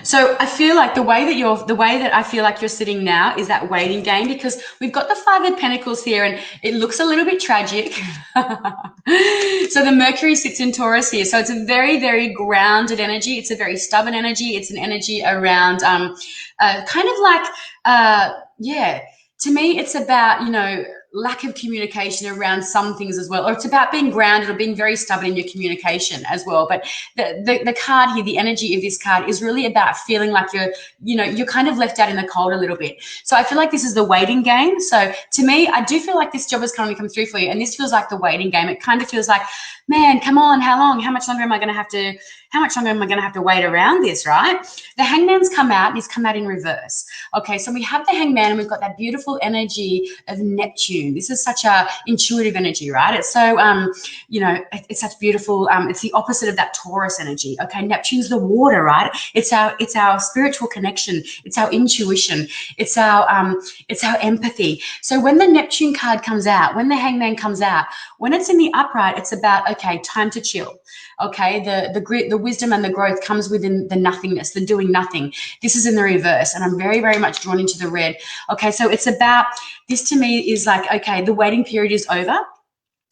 So I feel like the way that I feel like you're sitting now is that waiting game, because we've got the Five of Pentacles here and it looks a little bit tragic. So the Mercury sits in Taurus here. So it's a very, very grounded energy. It's a very stubborn energy. It's an energy around kind of like, to me, it's about, lack of communication around some things as well, or it's about being grounded or being very stubborn in your communication as well. But the card here, the energy of this card is really about feeling like you're kind of left out in the cold a little bit. So I feel like this is the waiting game. So to me, I do feel like this job has kind of come through for you, and this feels like the waiting game. It kind of feels like, man, come on, how long? How much longer am I going to have to wait around this, right? The Hangman's come out, and he's come out in reverse. Okay, so we have the Hangman, and we've got that beautiful energy of Neptune. This is such a intuitive energy, right? It's so, it's such beautiful. It's the opposite of that Taurus energy. Okay, Neptune's the water, right? It's our spiritual connection. It's our intuition. It's our empathy. So when the Neptune card comes out, when the Hangman comes out, when it's in the upright, it's about, okay, time to chill. Okay, the wisdom and the growth comes within the nothingness, the doing nothing. This is in the reverse, and I'm very, very much drawn into the red. Okay, so it's about, this to me is like, okay, the waiting period is over.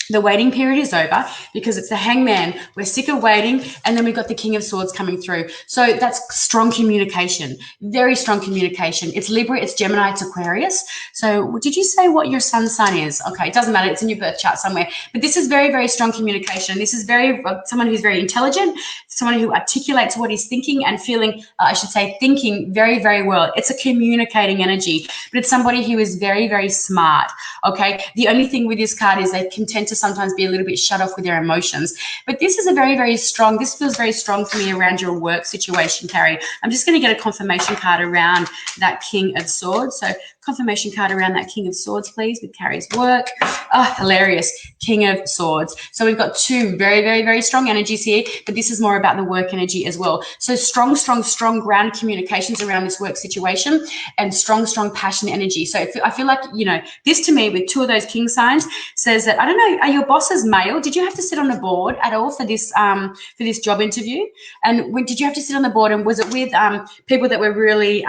The waiting period is over because it's the Hangman. We're sick of waiting. And then we've got the King of Swords coming through. So that's strong communication, very strong communication. It's Libra, it's Gemini, it's Aquarius. So did you say what your sun sign is? Okay, it doesn't matter. It's in your birth chart somewhere. But this is very, very strong communication. This is someone who's very intelligent, someone who articulates what he's thinking and feeling, thinking very, very well. It's a communicating energy, but it's somebody who is very, very smart. Okay, the only thing with this card is they can tend to sometimes be a little bit shut off with their emotions. But this is this feels very strong for me around your work situation, Carrie. I'm just going to get a confirmation card around that King of Swords. So confirmation card around that King of Swords, please, with Carrie's work. Oh, hilarious. King of Swords. So we've got two very, very, very strong energies here, but this is more about the work energy as well. So strong, strong, strong ground communications around this work situation, and strong, strong passion energy. So I feel like, this to me with two of those King signs says that, I don't know, are your bosses male? Did you have to sit on the board at all for this job interview? And did you have to sit on the board, and was it with people that were really,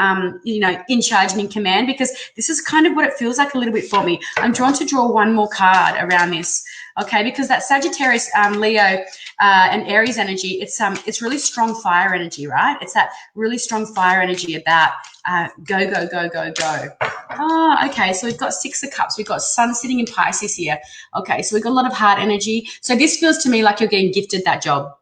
in charge and in command? Because this is kind of what it feels like a little bit for me. I'm drawn to draw one more card around this, okay? Because that Sagittarius, Leo, and Aries energy, it's really strong fire energy, right? It's that really strong fire energy about go, go, go, go, go. Oh, okay. So we've got Six of Cups. We've got Sun sitting in Pisces here. Okay, so we've got a lot of heart energy. So this feels to me like you're getting gifted that job.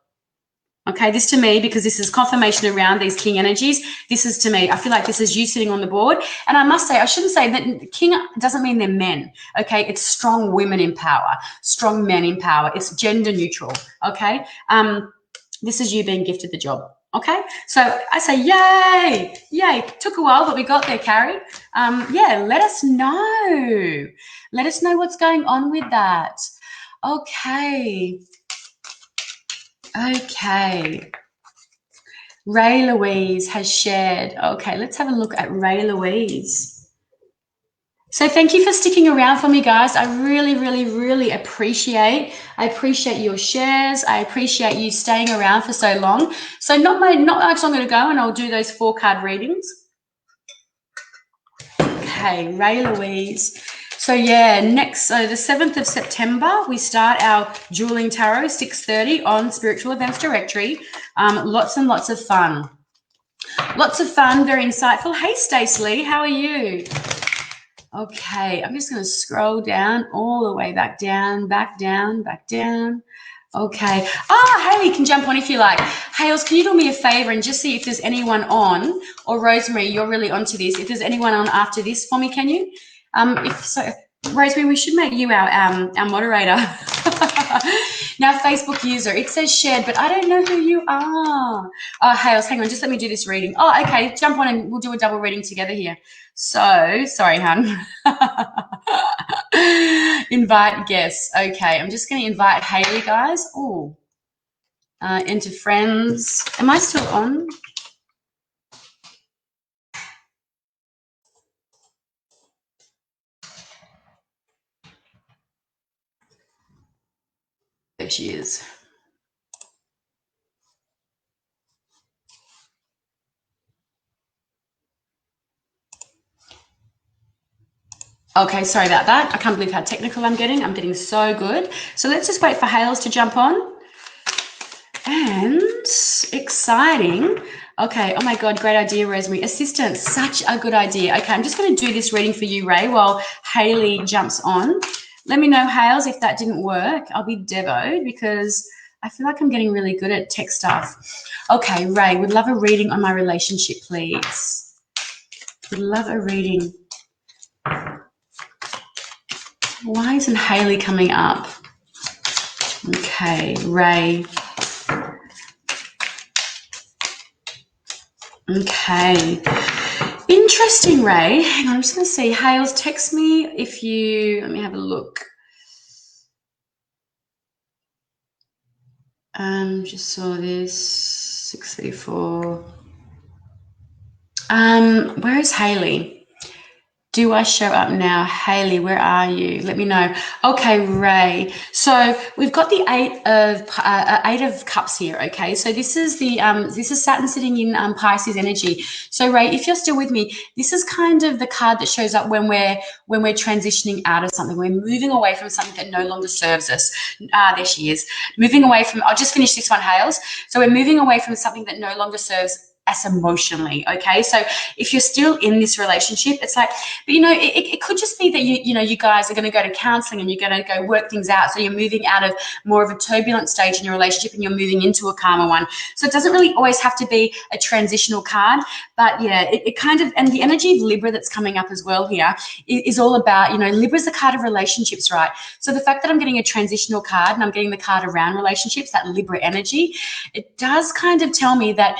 Okay, this to me, because this is confirmation around these King energies, this is to me, I feel like this is you sitting on the board. And I must say, I shouldn't say that King doesn't mean they're men, okay? It's strong women in power, strong men in power. It's gender neutral, okay? This is you being gifted the job, okay? So I say, yay, yay. Took a while, but we got there, Carrie. Let us know. Let us know what's going on with that. Okay. Okay. Ray Louise has shared. Okay, let's have a look at Ray Louise. So thank you for sticking around for me, guys. I really, really, really appreciate your shares. I appreciate you staying around for so long. So not much longer to go, and I'll do those 4-card readings. Okay, Ray Louise. So the 7th of September, we start our Dueling Tarot, 6:30 on Spiritual Events Directory. Lots and lots of fun. Lots of fun, very insightful. Hey, Stacey, how are you? Okay, I'm just going to scroll down all the way back down, back down, back down. Okay. Haley can jump on if you like. Hales, can you do me a favor and just see if there's anyone on, or Rosemary, you're really onto this. If there's anyone on after this for me, can you? If so, Rosemary, we should make you our moderator. Now, Facebook user, it says shared, but I don't know who you are. Oh, Hales, hang on, just let me do this reading. Oh, okay, jump on and we'll do a double reading together here. So, sorry, hun. Invite guests. Okay, I'm just going to invite Hayley, guys. Oh, into friends. Am I still on? There she is. Okay, sorry about that. I can't believe how technical I'm getting. I'm getting so good. So let's just wait for Hales to jump on. And exciting. Okay, oh my God, great idea, Rosemary. Assistant, such a good idea. Okay, I'm just going to do this reading for you, Ray, while Hayley jumps on. Let me know, Hales, if that didn't work. I'll be devoed because I feel like I'm getting really good at tech stuff. Okay, Ray, would love a reading on my relationship, please. Would love a reading. Why isn't Hayley coming up? Okay, Ray. Okay. Interesting, Ray. Hang on, I'm just going to see. Hales, text me if you, let me have a look. Just saw this, 634. Where is Hayley? Do I show up now? Hayley, where are you? Let me know. Okay, Ray. So we've got the eight of cups here. Okay, so this is Saturn sitting in Pisces energy. So Ray, if you're still with me, this is kind of the card that shows up when we're transitioning out of something. We're moving away from something that no longer serves us. There she is. Moving away from. I'll just finish this one, Hales. So we're moving away from something that no longer serves us emotionally. Okay, so if you're still in this relationship, it's like, but it could just be that you guys are going to go to counseling and you're going to go work things out. So you're moving out of more of a turbulent stage in your relationship and you're moving into a calmer one. So it doesn't really always have to be a transitional card, but yeah, it kind of, and the energy of Libra that's coming up as well here is all about, Libra's the card of relationships, right? So the fact that I'm getting a transitional card and I'm getting the card around relationships, that Libra energy, it does kind of tell me that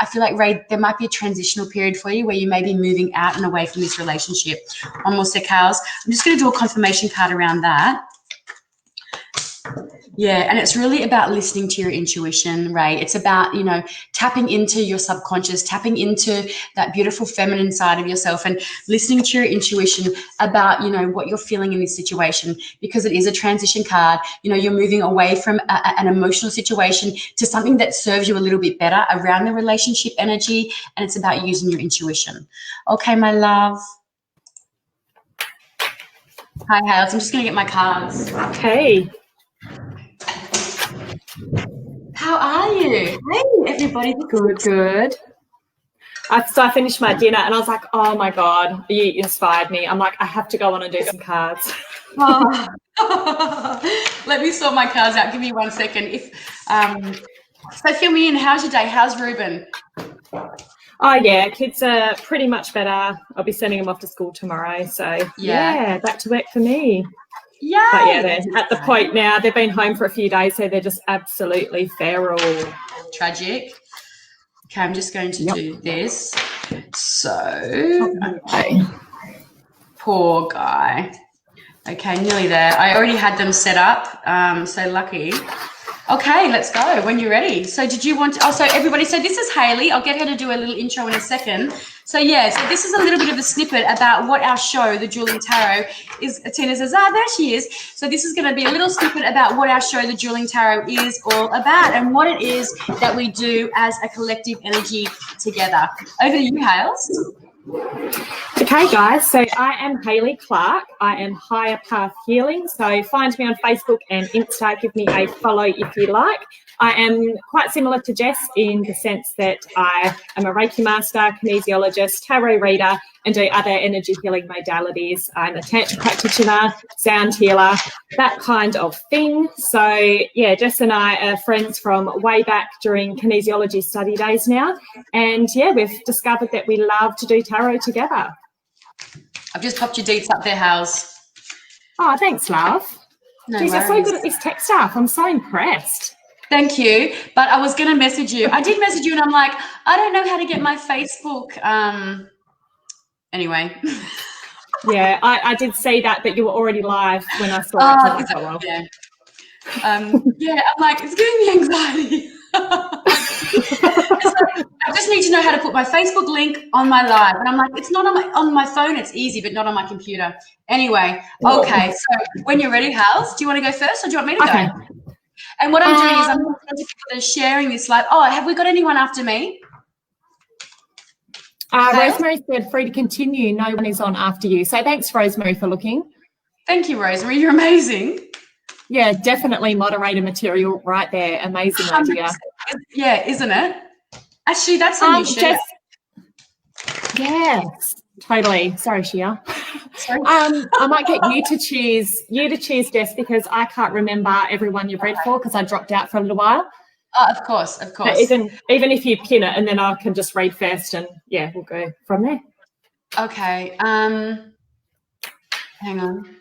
I feel like, Ray, there might be a transitional period for you where you may be moving out and away from this relationship. One more sec, Hales. I'm just going to do a confirmation card around that. Yeah, and it's really about listening to your intuition, Ray. It's about, tapping into your subconscious, tapping into that beautiful feminine side of yourself and listening to your intuition about, what you're feeling in this situation, because it is a transition card. You're moving away from an emotional situation to something that serves you a little bit better around the relationship energy, and it's about using your intuition. Okay, my love. Hi, Hales. I'm just going to get my cards. Hey. How are you? Hey, everybody. Good. So I finished my dinner and I was like, oh my God, you inspired me. I'm like, I have to go on and do some cards. Oh. Let me sort my cards out. Give me 1 second. So fill me in. How's your day? How's Ruben? Oh yeah, kids are pretty much better. I'll be sending them off to school tomorrow. So yeah, back to work for me. Yeah. But yeah, they're at the point now, they've been home for a few days, so they're just absolutely feral. Tragic. Okay, I'm just going to do this. So, okay. Poor guy. Okay, nearly there. I already had them set up, so lucky. Okay, let's go when you're ready. So did you want to, so everybody, so this is Hayley. I'll get her to do a little intro in a second. So yeah, so this is a little bit of a snippet about what our show, the Dueling Tarot, is. Tina says, there she is. So this is going to be a little snippet about what our show, the Dueling Tarot, is all about and what it is that we do as a collective energy together. Over to you, Hales. Okay, guys, so I am Hayley Clark. I am Higher Path Healing. So find me on Facebook and Insta. Give me a follow if you like. I am quite similar to Jess in the sense that I am a Reiki Master, Kinesiologist, tarot reader, and do other energy healing modalities. I'm a tantra practitioner, sound healer, that kind of thing. So, yeah, Jess and I are friends from way back during kinesiology study days now. And, yeah, we've discovered that we love to do tarot together. I've just popped your deets up there, Hals. Oh, thanks, love. No Jeez, worries. you're so good at this tech stuff. I'm so impressed. Thank you. But I was going to message you. I did message you and I'm like, I don't know how to get my Facebook. Anyway. Yeah, I did see that you were already live when I saw it. So I'm like, oh, well. Yeah. Yeah, I'm like, it's giving me anxiety. So I just need to know how to put my Facebook link on my live. And I'm like, it's not on my phone, it's easy, but not on my computer. Anyway, okay, so when you're ready, Hals, do you want to go first or do you want me to go? And what I'm doing is I'm going to sharing this live. Oh, have we got anyone after me? Rosemary said, free to continue. No one is on after you. So thanks, Rosemary, for looking. Thank you, Rosemary. You're amazing. Yeah, definitely moderator material right there. Amazing idea. Yeah, isn't it? Actually, that's a new shirt. Yes, totally. Sorry, Shia. Sorry. I might get you to choose, Jess, because I can't remember everyone you've read for because I dropped out for a little while. Of course. But even if you pin it, and then I can just read first, and yeah, we'll go from there. Okay. Hang on.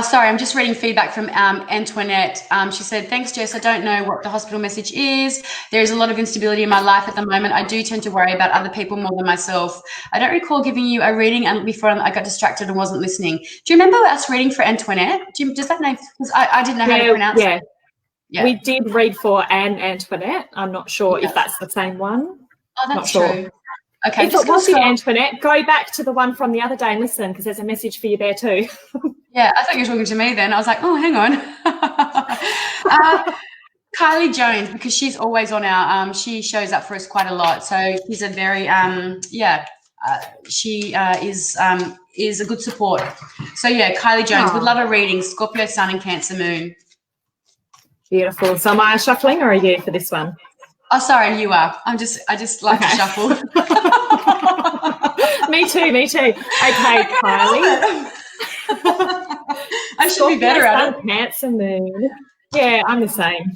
Sorry, I'm just reading feedback from Antoinette. She said, thanks, Jess. I don't know what the hospital message is. There is a lot of instability in my life at the moment. I do tend to worry about other people more than myself. I don't recall giving you a reading before I got distracted and wasn't listening. Do you remember us reading for Antoinette? Does that name? Because I didn't know how to pronounce it. Yeah. We did read for Antoinette. I'm not sure if that's the same one. Oh, that's true. Sure. Okay. If it was Antoinette, go back to the one from the other day and listen, because there's a message for you there too. Yeah, I thought you were talking to me then. I was like, oh, hang on. Kylie Jones, because she's always on our, she shows up for us quite a lot. So she's a very, she is a good support. So yeah, Kylie Jones, would love a reading, Scorpio Sun and Cancer Moon. Beautiful. So am I shuffling or are you for this one? Oh, sorry, you are. I just like to shuffle. Me too. Okay, Kylie. I should be better at it. Cancer Moon. Yeah, I'm the same.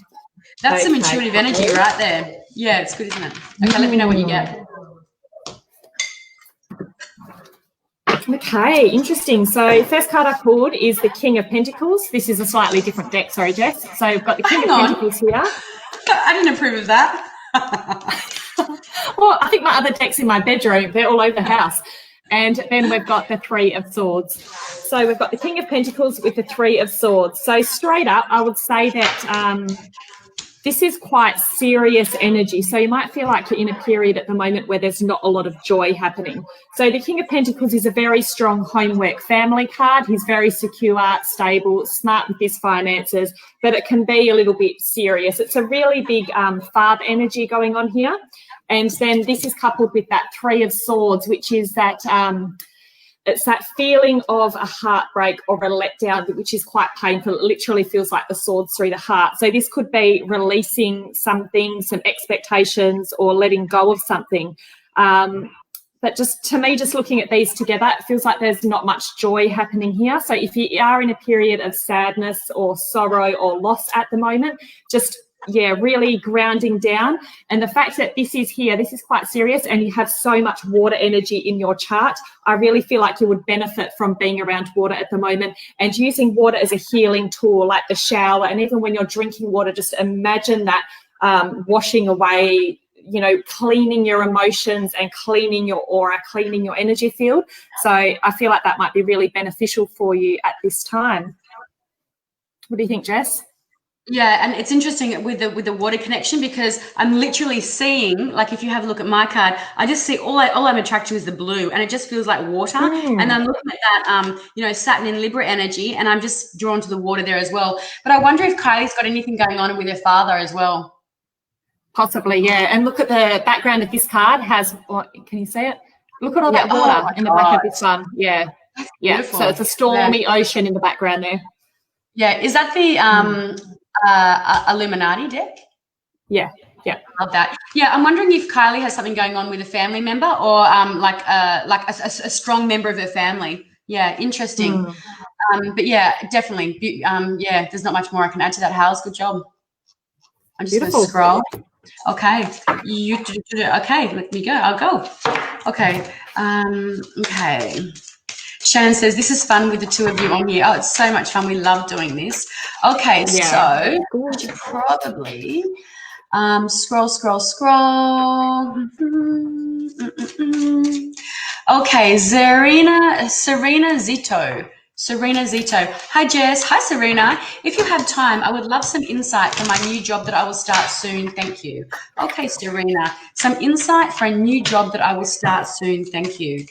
That's some intuitive energy right there. Yeah, it's good, isn't it? Okay, let me know what you get. Okay, interesting. So first card I pulled is the King of Pentacles. This is a slightly different deck. Sorry, Jess. So we've got the King of Pentacles here. I didn't approve of that. Well, I think my other deck's in my bedroom. They're all over the house. And then we've got the Three of Swords. So we've got the King of Pentacles with the Three of Swords. So straight up, I would say that this is quite serious energy. So you might feel like you're in a period at the moment where there's not a lot of joy happening. So the King of Pentacles is a very strong homework family card. He's very secure, stable, smart with his finances, but it can be a little bit serious. It's a really big father energy going on here. And then this is coupled with that Three of Swords, which is that it's that feeling of a heartbreak or a letdown, which is quite painful. It literally feels like the swords through the heart. So this could be releasing something, some expectations, or letting go of something. But just to me, just looking at these together, it feels like there's not much joy happening here. So if you are in a period of sadness or sorrow or loss at the moment, just really grounding down. And the fact that this is here, this is quite serious, and you have so much water energy in your chart, I really feel like you would benefit from being around water at the moment and using water as a healing tool, like the shower. And even when you're drinking water, just imagine that washing away, cleaning your emotions and cleaning your aura, cleaning your energy field. So I feel like that might be really beneficial for you at this time. What do you think, Jess? Yeah, and it's interesting with the water connection, because I'm literally seeing, like, if you have a look at my card, I just see all I'm attracted to is the blue, and it just feels like water. And I'm looking at that, Saturn in Libra energy, and I'm just drawn to the water there as well. But I wonder if Kylie's got anything going on with her father as well. Possibly, yeah. And look at the background of this card. Can you see it? Look at all that water in the back of this one. Yeah, beautiful. So it's a stormy ocean in the background there. Yeah, is that the Illuminati deck? Yeah. Love that. Yeah, I'm wondering if Kylie has something going on with a family member, or like a strong member of her family. Yeah, interesting. But yeah, definitely. There's not much more I can add to that. How's good job. I'm just going to scroll. Okay, okay, let me go. I'll go. Okay. Okay. Shannon says, this is fun with the two of you on here. Oh, it's so much fun. We love doing this. Okay, so would you probably scroll. Okay, Serena Zito. Serena Zito. Hi, Jess. Hi, Serena. If you have time, I would love some insight for my new job that I will start soon. Thank you. Okay, Serena. Some insight for a new job that I will start soon. Thank you.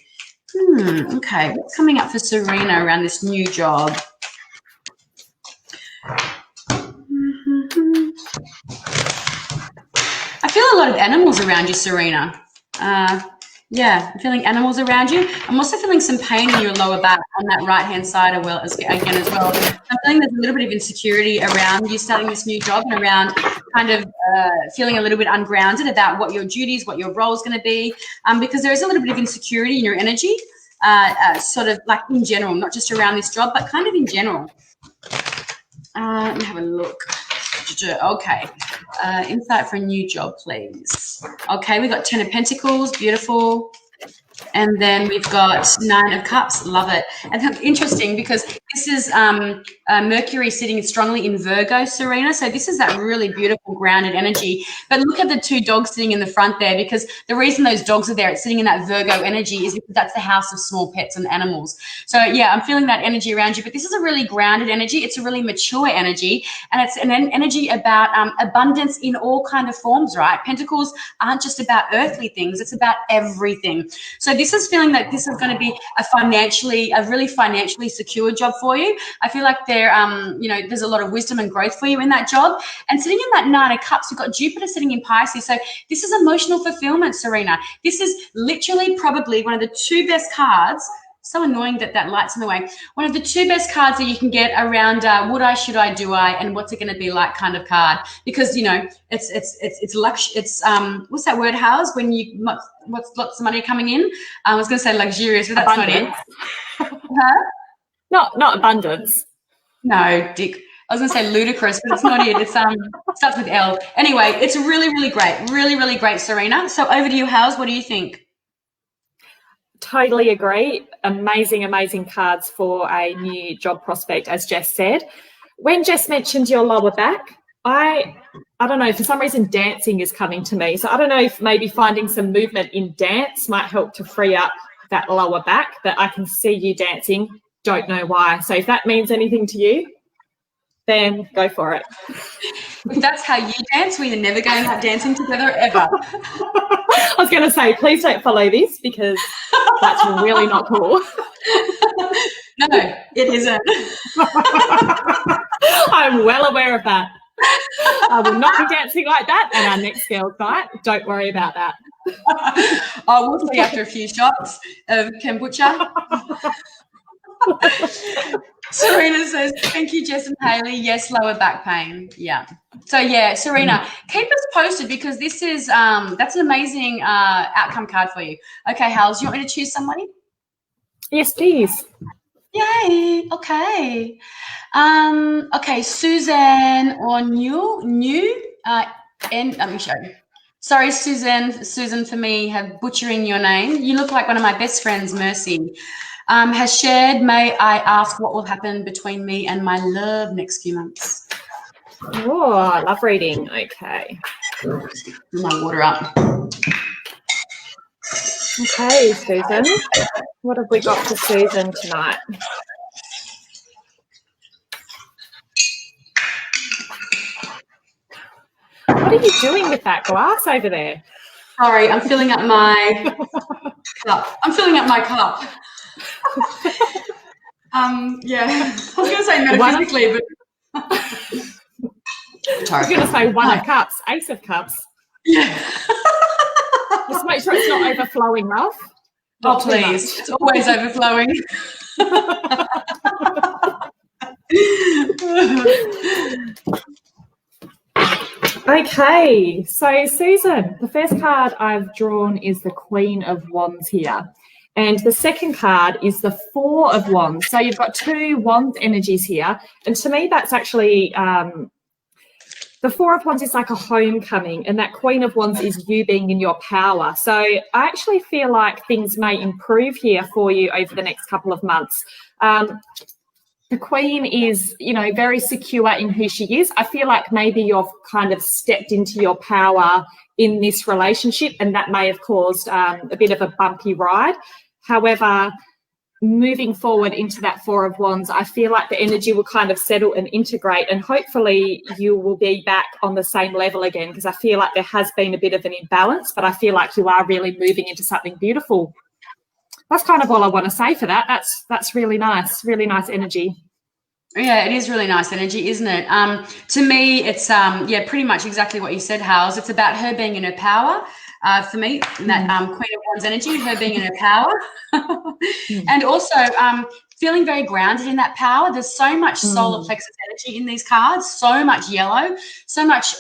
Okay. What's coming up for Serena around this new job? I feel a lot of animals around you, Serena. Yeah, I'm feeling animals around you. I'm also feeling some pain in your lower back on that right-hand side as well. I'm feeling there's a little bit of insecurity around you starting this new job and around kind of feeling a little bit ungrounded about what your duties, what your role is going to be, because there is a little bit of insecurity in your energy, sort of like in general, not just around this job, but kind of in general. Let me have a look. Okay. Insight for a new job, please. Okay, we've got 10 of Pentacles, beautiful. And then we've got 9 of Cups, love it. And interesting because this is Mercury sitting strongly in Virgo, Serena. So this is that really beautiful grounded energy. But look at the 2 dogs sitting in the front there, because the reason those dogs are there, it's sitting in that Virgo energy, is because that's the house of small pets and animals. So yeah, I'm feeling that energy around you. But this is a really grounded energy. It's a really mature energy. And it's an energy about abundance in all kind of forms, right? Pentacles aren't just about earthly things. It's about everything. So this is feeling that this is going to be a really financially secure job for you. I feel like there's a lot of wisdom and growth for you in that job. And sitting in that 9 of Cups, you've got Jupiter sitting in Pisces. So this is emotional fulfillment, Serena. This is literally probably one of the 2 best cards. So annoying that light's in the way. One of the 2 best cards that you can get around would I, should I, do I, and what's it going to be like kind of card. Because, it's what's that word, House, when what's lots of money coming in? I was going to say luxurious, but that's abundance. Not it. Huh? Not abundance. No, Dick. I was going to say ludicrous, but it's not it. It's starts with L. Anyway, it's really, really great. Really, really great, Serena. So over to you, House. What do you think? Totally agree. Amazing cards for a new job prospect, as Jess said. When Jess mentioned your lower back, I don't know, for some reason dancing is coming to me. So I don't know if maybe finding some movement in dance might help to free up that lower back, but I can see you dancing. Don't know why. So if that means anything to you, then go for it. If that's how you dance, we are never going out dancing together ever. I was going to say, please don't follow this because that's really not cool. No, it isn't. I'm well aware of that. I will not be dancing like that at our next girls' night. Don't worry about that. I will see after a few shots of kombucha. Serena says, thank you, Jess and Hayley. Yes, lower back pain. Yeah. So, yeah, Serena, keep us posted because this is that's an amazing outcome card for you. Okay, Hal, do you want me to choose somebody? Yes, please. Yay. Okay. Okay, Suzanne or New. And let me show you. Sorry, Susan, for me, butchering your name. You look like one of my best friends, Mercy. Has shared, may I ask what will happen between me and my love next few months? Oh, I love reading. Okay. My water up. Okay, Susan. What have we got for Susan tonight? What are you doing with that glass over there? Sorry, I'm filling up my cup. Yeah, I was going to say metaphysically, but I was going to say 1 of cups, Ace of Cups. Yeah. Just make sure it's not overflowing, love. Oh, please. It's always overflowing. Okay, so Susan, the first card I've drawn is the Queen of Wands here. And the second card is the 4 of Wands. So you've got 2 Wands energies here. And to me, that's actually the 4 of Wands is like a homecoming, and that Queen of Wands is you being in your power. So I actually feel like things may improve here for you over the next couple of months. The Queen is, very secure in who she is. I feel like maybe you've kind of stepped into your power in this relationship, and that may have caused a bit of a bumpy ride. However, moving forward into that Four of Wands, I feel like the energy will kind of settle and integrate, and hopefully you will be back on the same level again, because I feel like there has been a bit of an imbalance, but I feel like you are really moving into something beautiful. That's kind of all I want to say for that. That's really nice energy. Yeah, it is really nice energy, isn't it? To me, it's pretty much exactly what you said, Hals. It's about her being in her power. For me, that Queen of Wands energy, her being in her power, and also feeling very grounded in that power. There's so much solar plexus energy in these cards, so much yellow, so much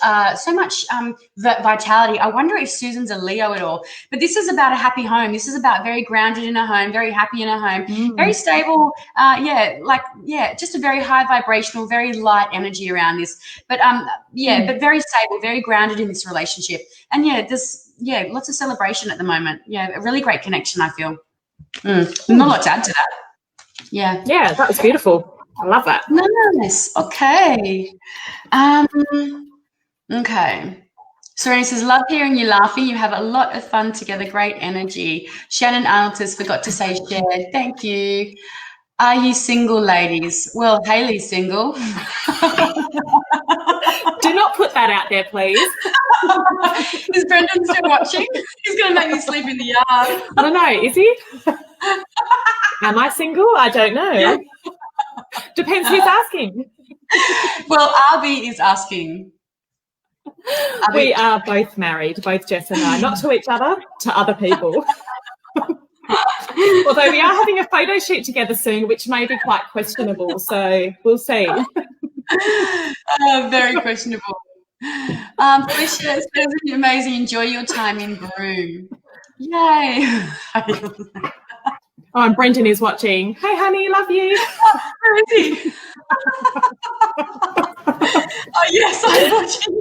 vitality. I wonder if Susan's a Leo at all. But this is about a happy home. This is about very grounded in her home, very happy in her home, very stable. Just a very high vibrational, very light energy around this. But but very stable, very grounded in this relationship. And lots of celebration at the moment. Yeah, a really great connection, I feel. Not a lot to add to that. Yeah, that was beautiful. I love that. Nice. Okay. Okay. Serena says, love hearing you laughing. You have a lot of fun together. Great energy. Shannon Arnold says, forgot to say share. Thank you. Are you single, ladies? Well, Hayley's single. Do not put that out there, please. Is Brendan still watching? He's going to make me sleep in the yard. I don't know. Is he? Am I single? I don't know. Depends who's asking. Well, Arby is asking. We are both married, both Jess and I, not to each other, to other people. Although we are having a photo shoot together soon, which may be quite questionable, so we'll see. Very questionable. Felicia says, amazing. Enjoy your time in Broome. Yay. Oh, and Brendan is watching. Hey, honey, love you. Where is he? Oh, yes, I'm watching.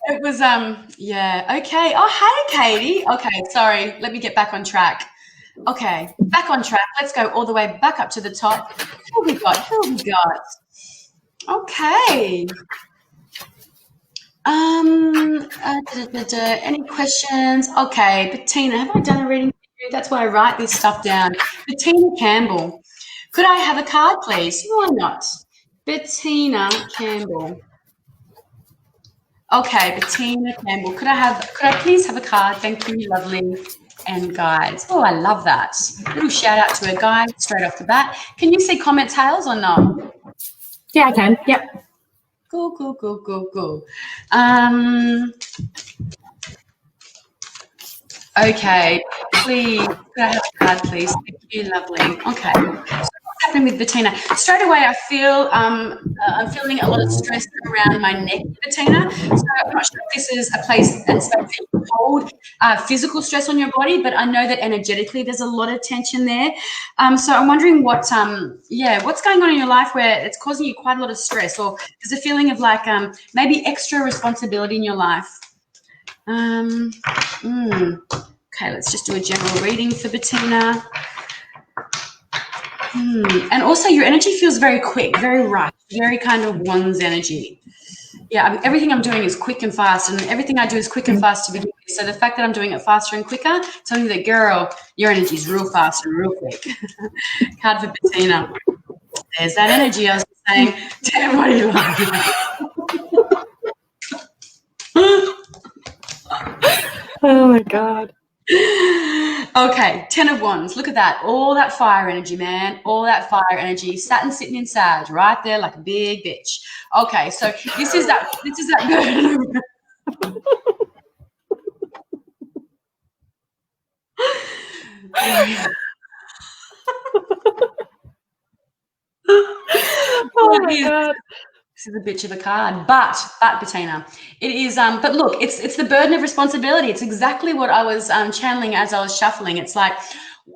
It was, okay. Oh, hey, Katie. Okay, sorry. Let me get back on track. Okay, back on track. Let's go all the way back up to the top. Who have we got? Okay. Any questions? Okay, Bettina, have I done a reading for you? That's why I write this stuff down. Bettina Campbell. Could I have a card, please? Why not? Bettina Campbell. Okay, Bettina Campbell. Could I please have a card? Thank you, lovely. And guides. Oh, I love that. Little shout out to a guide straight off the bat. Can you see comments, Hales, or no? Yeah, I can. Yep. Cool. Okay, please, could I have a card, please? Thank you, lovely. Okay. So what's happening with Bettina? Straight away, I feel I'm feeling a lot of stress around my neck, Bettina. So I'm not sure if this is a place and space that you can hold physical stress on your body, but I know that energetically there's a lot of tension there. So I'm wondering what's going on in your life where it's causing you quite a lot of stress, or there's a feeling of like maybe extra responsibility in your life. Okay, let's just do a general reading for Bettina. And also your energy feels very quick, very rushed, very kind of Wands energy. Yeah, everything I'm doing is quick and fast, and everything I do is quick and fast to begin with. So the fact that I'm doing it faster and quicker tells me that, girl, your energy is real fast and real quick. Card for Bettina. There's that energy I was saying to everybody live. Oh, my God. Okay, 10 of Wands. Look at that. All that fire energy, man. All that fire energy. Saturn sitting in Sag right there like a big bitch. Okay, so this is that burden. Oh my God. This is a bitch of a card, but Bettina, it is. But look, it's the burden of responsibility. It's exactly what I was channeling as I was shuffling. It's like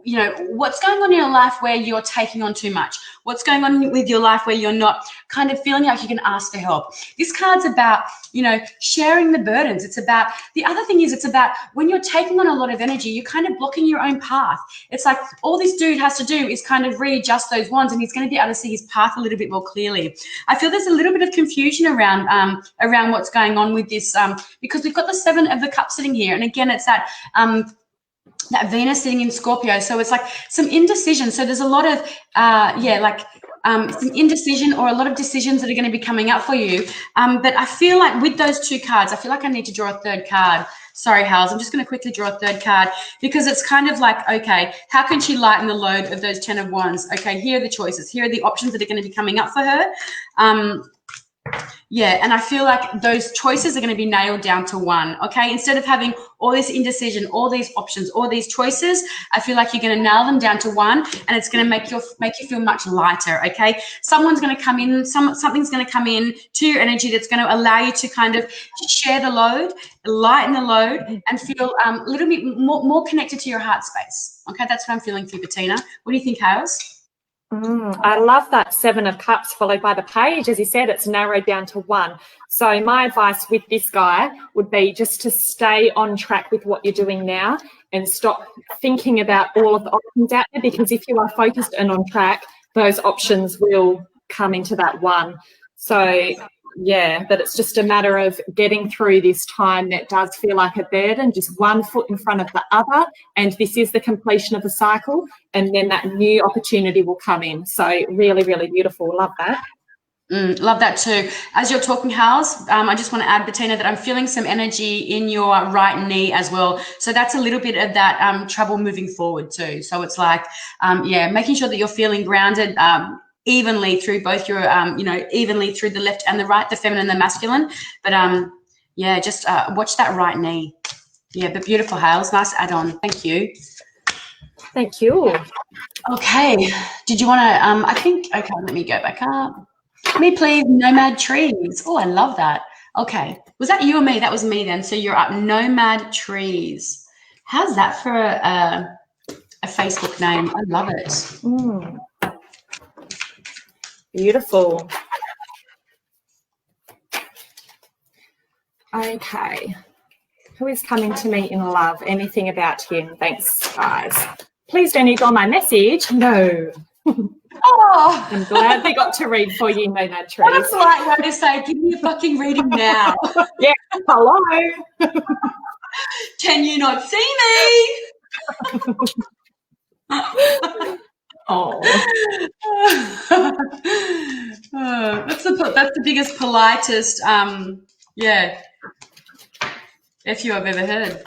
you know, what's going on in your life where you're taking on too much? What's going on with your life where you're not kind of feeling like you can ask for help? This card's about, you know, sharing the burdens. It's about, the other thing is, it's about when you're taking on a lot of energy, you're kind of blocking your own path. It's like all this dude has to do is kind of readjust those wands, and he's going to be able to see his path a little bit more clearly. I feel there's a little bit of confusion around what's going on with this, because we've got the Seven of the Cups sitting here, and again, it's that Venus sitting in Scorpio. So it's like some indecision. So there's a lot of, some indecision or a lot of decisions that are going to be coming up for you. But I feel like with those two cards, I feel like I need to draw a third card. Sorry, Hals, I'm just going to quickly draw a third card, because it's kind of like, okay, how can she lighten the load of those 10 of Wands? Okay, here are the choices. Here are the options that are going to be coming up for her. Yeah, and I feel like those choices are going to be nailed down to one, okay? Instead of having all this indecision, all these options, all these choices, I feel like you're going to nail them down to one, and it's going to make you feel much lighter, okay? Someone's going to come in, something's going to come in to your energy that's going to allow you to kind of share the load, lighten the load, and feel a little bit more connected to your heart space, okay? That's what I'm feeling for you, Bettina. What do you think, Hales? I love that Seven of Cups followed by the Page. As you said, it's narrowed down to one. So my advice with this guy would be just to stay on track with what you're doing now and stop thinking about all of the options out there, because if you are focused and on track, those options will come into that one. So yeah, but it's just a matter of getting through this time that does feel like a burden, just one foot in front of the other, and this is the completion of the cycle, and then that new opportunity will come in. So really, really beautiful. Love that. Love that too. As you're talking, Hals, I just want to add, Bettina, that I'm feeling some energy in your right knee as well. So that's a little bit of that trouble moving forward too. So it's like, making sure that you're feeling grounded, evenly through both your, evenly through the left and the right, the feminine and the masculine. But just watch that right knee. Yeah, but beautiful, Hales. Nice add-on. Thank you. Thank you. Okay. Did you want to, okay, let me go back up. Me, please, Nomad Trees. Oh, I love that. Okay. Was that you or me? That was me then. So you're up, Nomad Trees. How's that for a Facebook name? I love it. Beautiful. Okay. Who is coming to me in love? Anything about him? Thanks, guys. Please don't ignore my message. No. Oh, I'm glad they got to read for you, Nomad Trees. What a polite way to say, give me a fucking reading now. Yeah, hello. Can you not see me? Oh. That's the biggest, politest, F you I've ever heard.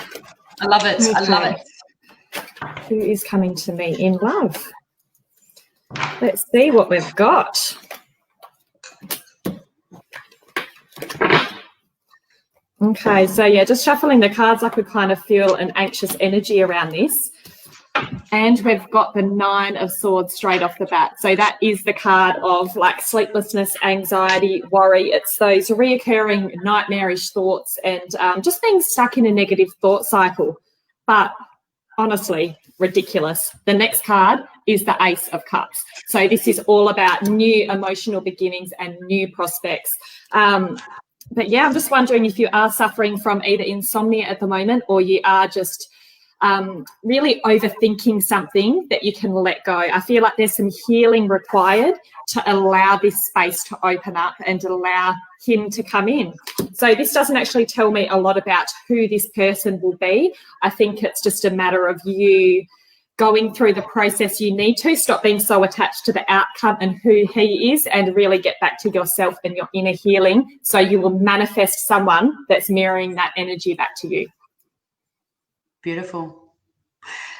I love it. Okay. I love it. Who is coming to me in love? Let's see what we've got. Okay, so yeah, just shuffling the cards, I could kind of feel an anxious energy around this. And we've got the Nine of Swords straight off the bat. So that is the card of like sleeplessness, anxiety, worry. It's those reoccurring nightmarish thoughts and just being stuck in a negative thought cycle. But honestly, ridiculous. The next card is the Ace of Cups. So this is all about new emotional beginnings and new prospects. But yeah, I'm just wondering if you are suffering from either insomnia at the moment, or you are just really overthinking something that you can let go. I feel like there's some healing required to allow this space to open up and allow him to come in. So this doesn't actually tell me a lot about who this person will be. I think it's just a matter of you going through the process you need to, stop being so attached to the outcome and who he is, and really get back to yourself and your inner healing, so you will manifest someone that's mirroring that energy back to you. Beautiful.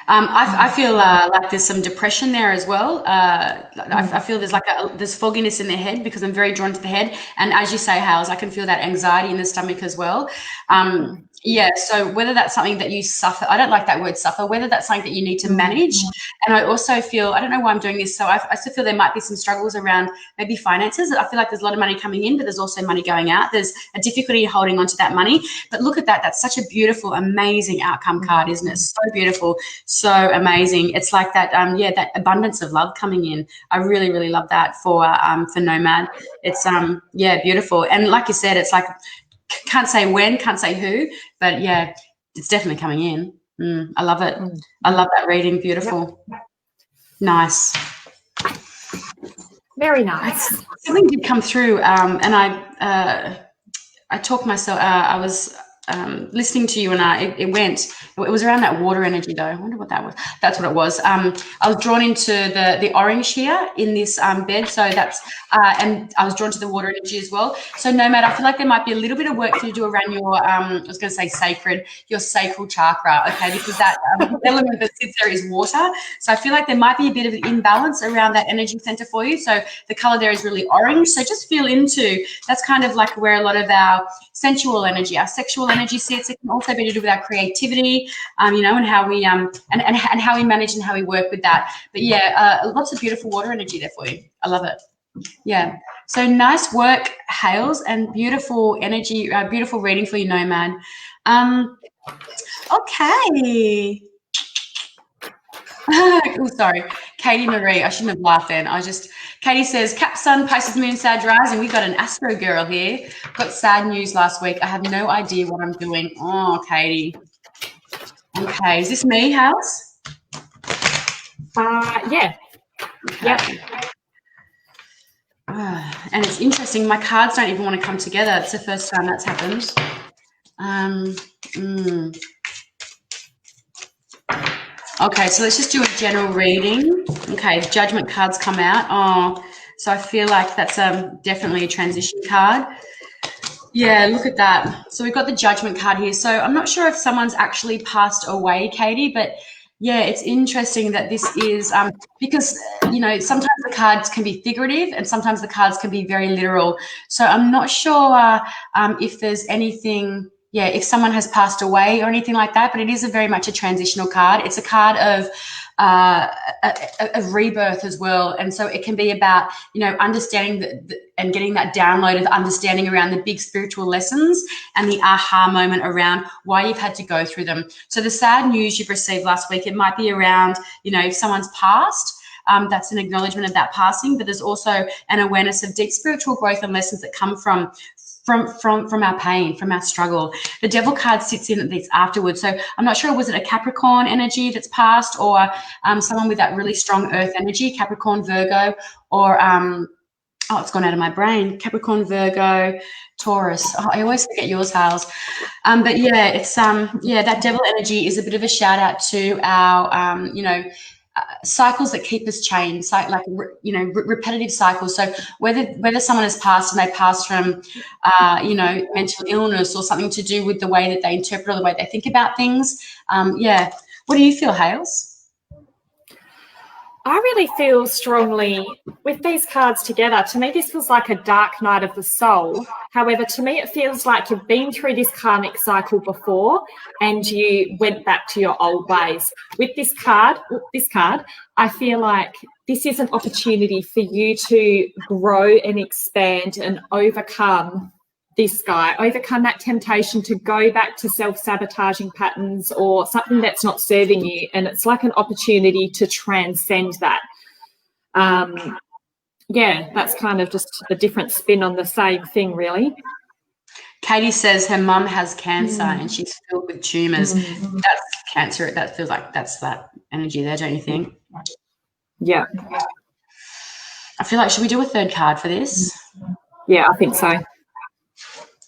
I feel like there's some depression there as well. I feel there's like there's fogginess in the head, because I'm very drawn to the head. And as you say, Hales, I can feel that anxiety in the stomach as well. So whether that's something that you suffer, I don't like that word suffer, whether that's something that you need to manage. And I also feel, I don't know why I'm doing this, so I still feel there might be some struggles around maybe finances. I feel like there's a lot of money coming in, but there's also money going out. There's a difficulty holding on to that money. But look at that. That's such a beautiful, amazing outcome card, isn't it? So beautiful. So amazing. It's like that, that abundance of love coming in. I really, really love that for Nomad. It's beautiful. And like you said, it's like can't say when, can't say who, but yeah, it's definitely coming in. I love it. I love that reading. Beautiful. Yep. Nice. Very nice. Something did come through, and I talked myself. I was listening to you, and it was around that water energy, though. I wonder what that was. That's what it was. I was drawn into the orange here in this bed, so that's and I was drawn to the water energy as well. So Nomad, I feel like there might be a little bit of work for you to do around your I was going to say your sacral chakra, okay, because that element that sits there is water. So I feel like there might be a bit of an imbalance around that energy center for you. So the color there is really orange. So just feel into, that's kind of like where a lot of our sensual energy, our sexual energy sits. It can also be to do with our creativity, and how we and how we manage and how we work with that. But yeah, lots of beautiful water energy there for you. I love it. Yeah. So nice work, Hales, and beautiful energy, beautiful reading for you, Nomad. Okay. Oh, sorry. Katie Marie, I shouldn't have laughed then. Katie says, Cap Sun, Pisces Moon, Sag Rising. We've got an Astro girl here. Got sad news last week. I have no idea what I'm doing. Oh, Katie. Okay. Is this me, House? Yeah. Okay. Yep. And it's interesting. My cards don't even want to come together. It's the first time that's happened. Okay, so let's just do a general reading. Okay, Judgment cards come out. Oh, so I feel like that's definitely a transition card. Yeah, look at that. So we've got the Judgment card here. So I'm not sure if someone's actually passed away, Katie, but yeah, it's interesting that this is because, sometimes the cards can be figurative and sometimes the cards can be very literal. So I'm not sure if there's anything, if someone has passed away or anything like that, but it is very much a transitional card. It's a card of rebirth as well. And so it can be about, understanding and getting that download of understanding around the big spiritual lessons and the aha moment around why you've had to go through them. So the sad news you've received last week, it might be around, if someone's passed, that's an acknowledgement of that passing, but there's also an awareness of deep spiritual growth and lessons that come from our pain, from our struggle. The Devil card sits in this afterwards. So I'm not sure, was it a Capricorn energy that's passed, or someone with that really strong earth energy, Capricorn, Virgo, or it's gone out of my brain, Capricorn, Virgo, Taurus. I always forget yours, Hales. But yeah, it's that Devil energy is a bit of a shout out to our cycles that keep us chained, repetitive cycles. So whether someone has passed and they passed from, mental illness or something to do with the way that they interpret or the way they think about things. What do you feel, Hales? I really feel strongly with these cards together. To me, this feels like a dark night of the soul. However, to me, it feels like you've been through this karmic cycle before and you went back to your old ways. With this card, I feel like this is an opportunity for you to grow and expand and overcome overcome that temptation to go back to self-sabotaging patterns or something that's not serving you. And it's like an opportunity to transcend that. That's kind of just a different spin on the same thing, really. Katie says her mum has cancer and she's filled with tumours. That's cancer. That feels like that's that energy there, don't you think? Yeah. I feel like, should we do a third card for this? Yeah, I think so.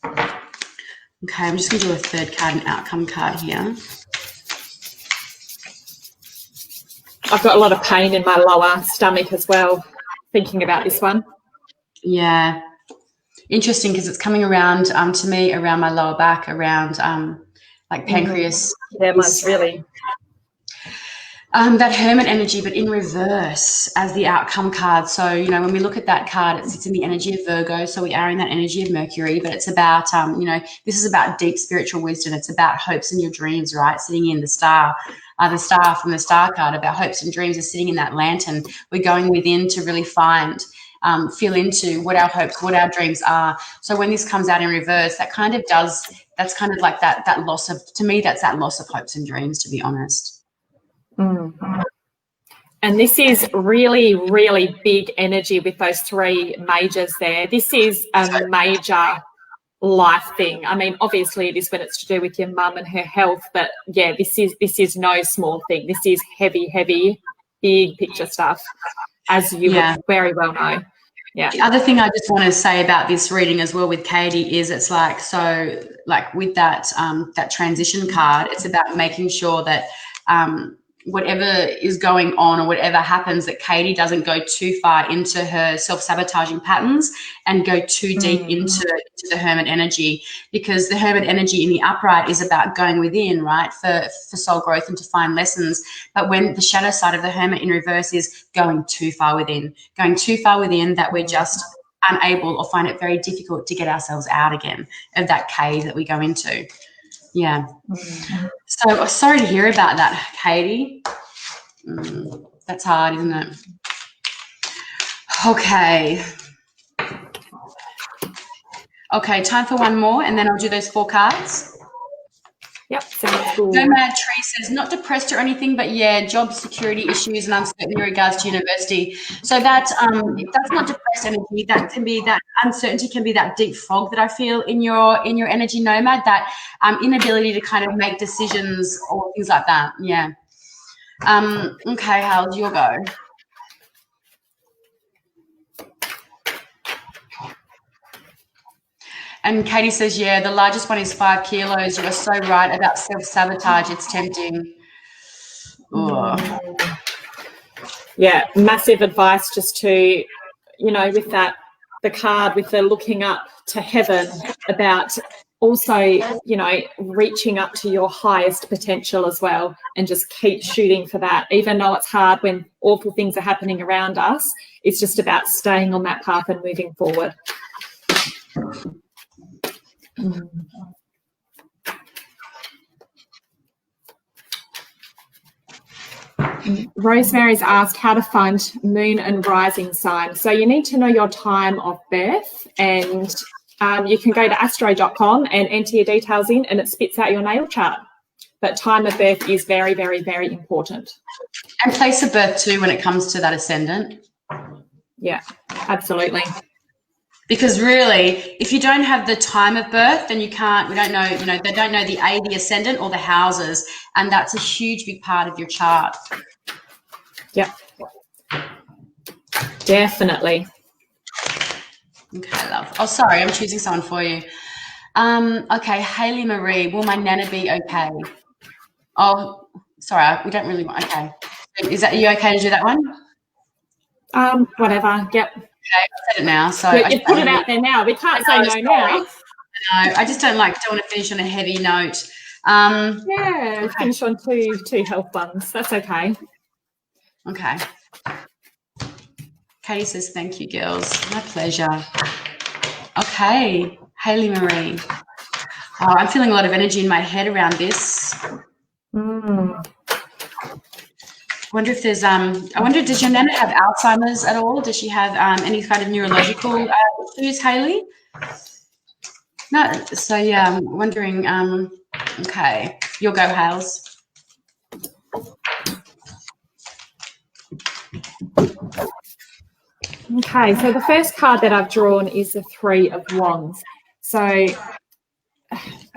Okay, I'm just going to do a third card, an outcome card here. I've got a lot of pain in my lower stomach as well, thinking about this one. Yeah. Interesting, because it's coming around to me around my lower back, around like pancreas. Yeah, mine's really... that Hermit energy, but in reverse as the outcome card. So, when we look at that card, it sits in the energy of Virgo. So we are in that energy of Mercury, but it's about, this is about deep spiritual wisdom. It's about hopes and your dreams, right? Sitting in the star from the star card, about hopes and dreams are sitting in that lantern. We're going within to really find, feel into what our hopes, what our dreams are. So when this comes out in reverse, that's kind of like that loss of, to me, that's that loss of hopes and dreams, to be honest. And this is really, really big energy with those three majors there. This is a major life thing. I mean, obviously it is when it's to do with your mum and her health, but yeah, this is no small thing. This is heavy, heavy, big picture stuff, as you would very well know. Yeah. The other thing I just want to say about this reading as well with Katie is it's like, so like with that that transition card, it's about making sure that whatever is going on or whatever happens, that Katie doesn't go too far into her self-sabotaging patterns and go too deep into the hermit energy, because the hermit energy in the upright is about going within, right, for soul growth and to find lessons. But when the shadow side of the hermit in reverse is going too far within that we're just unable or find it very difficult to get ourselves out again of that cave that we go into. Yeah. So sorry to hear about that, Katie. That's hard, isn't it? Okay. Okay, time for one more, and then I'll do those 4 cards. Yep, sounds cool. Nomad Tree says, not depressed or anything, but yeah, job security issues and uncertainty in regards to university. So that's not depressed energy. That can be, that uncertainty can be that deep fog that I feel in your energy, Nomad, that inability to kind of make decisions or things like that. Yeah. Okay, Hal, you'll go. And Katie says, yeah, the largest one is 5 kilos. You are so right about self-sabotage. It's tempting. Ugh. Yeah, massive advice just to, you know, with that, the card with the looking up to heaven, about also, you know, reaching up to your highest potential as well, and just keep shooting for that. Even though it's hard when awful things are happening around us, it's just about staying on that path and moving forward. Rosemary's asked how to find moon and rising sign. So you need to know your time of birth, and you can go to astro.com and enter your details in, and it spits out your natal chart. But time of birth is very, very, very important. And place of birth too when it comes to that ascendant. Yeah, absolutely. Because really, if you don't have the time of birth, then you can't, we don't know, you know, they don't know the ascendant or the houses, and that's a huge big part of your chart. Yeah, definitely. Okay, love. Oh, sorry, I'm choosing someone for you. Okay, Haley Marie, will my Nana be okay? Oh, sorry, we don't really want, okay. Is that, are you okay to do that one? Whatever, yep. Okay, I've said it now. So you put it out there now. We can't say no now. No, I just don't want to finish on a heavy note. Yeah, okay. Finish on two health ones. That's okay. Okay. Katie says, thank you, girls. My pleasure. Okay, Haley Marie. Oh, I'm feeling a lot of energy in my head around this. I wonder if there's I wonder, does your Nana have Alzheimer's at all? Does she have any kind of neurological issues, Haley? No. So yeah, I'm wondering. Okay, you'll go, Hales. Okay, so the first card that I've drawn is the 3 of Wands. So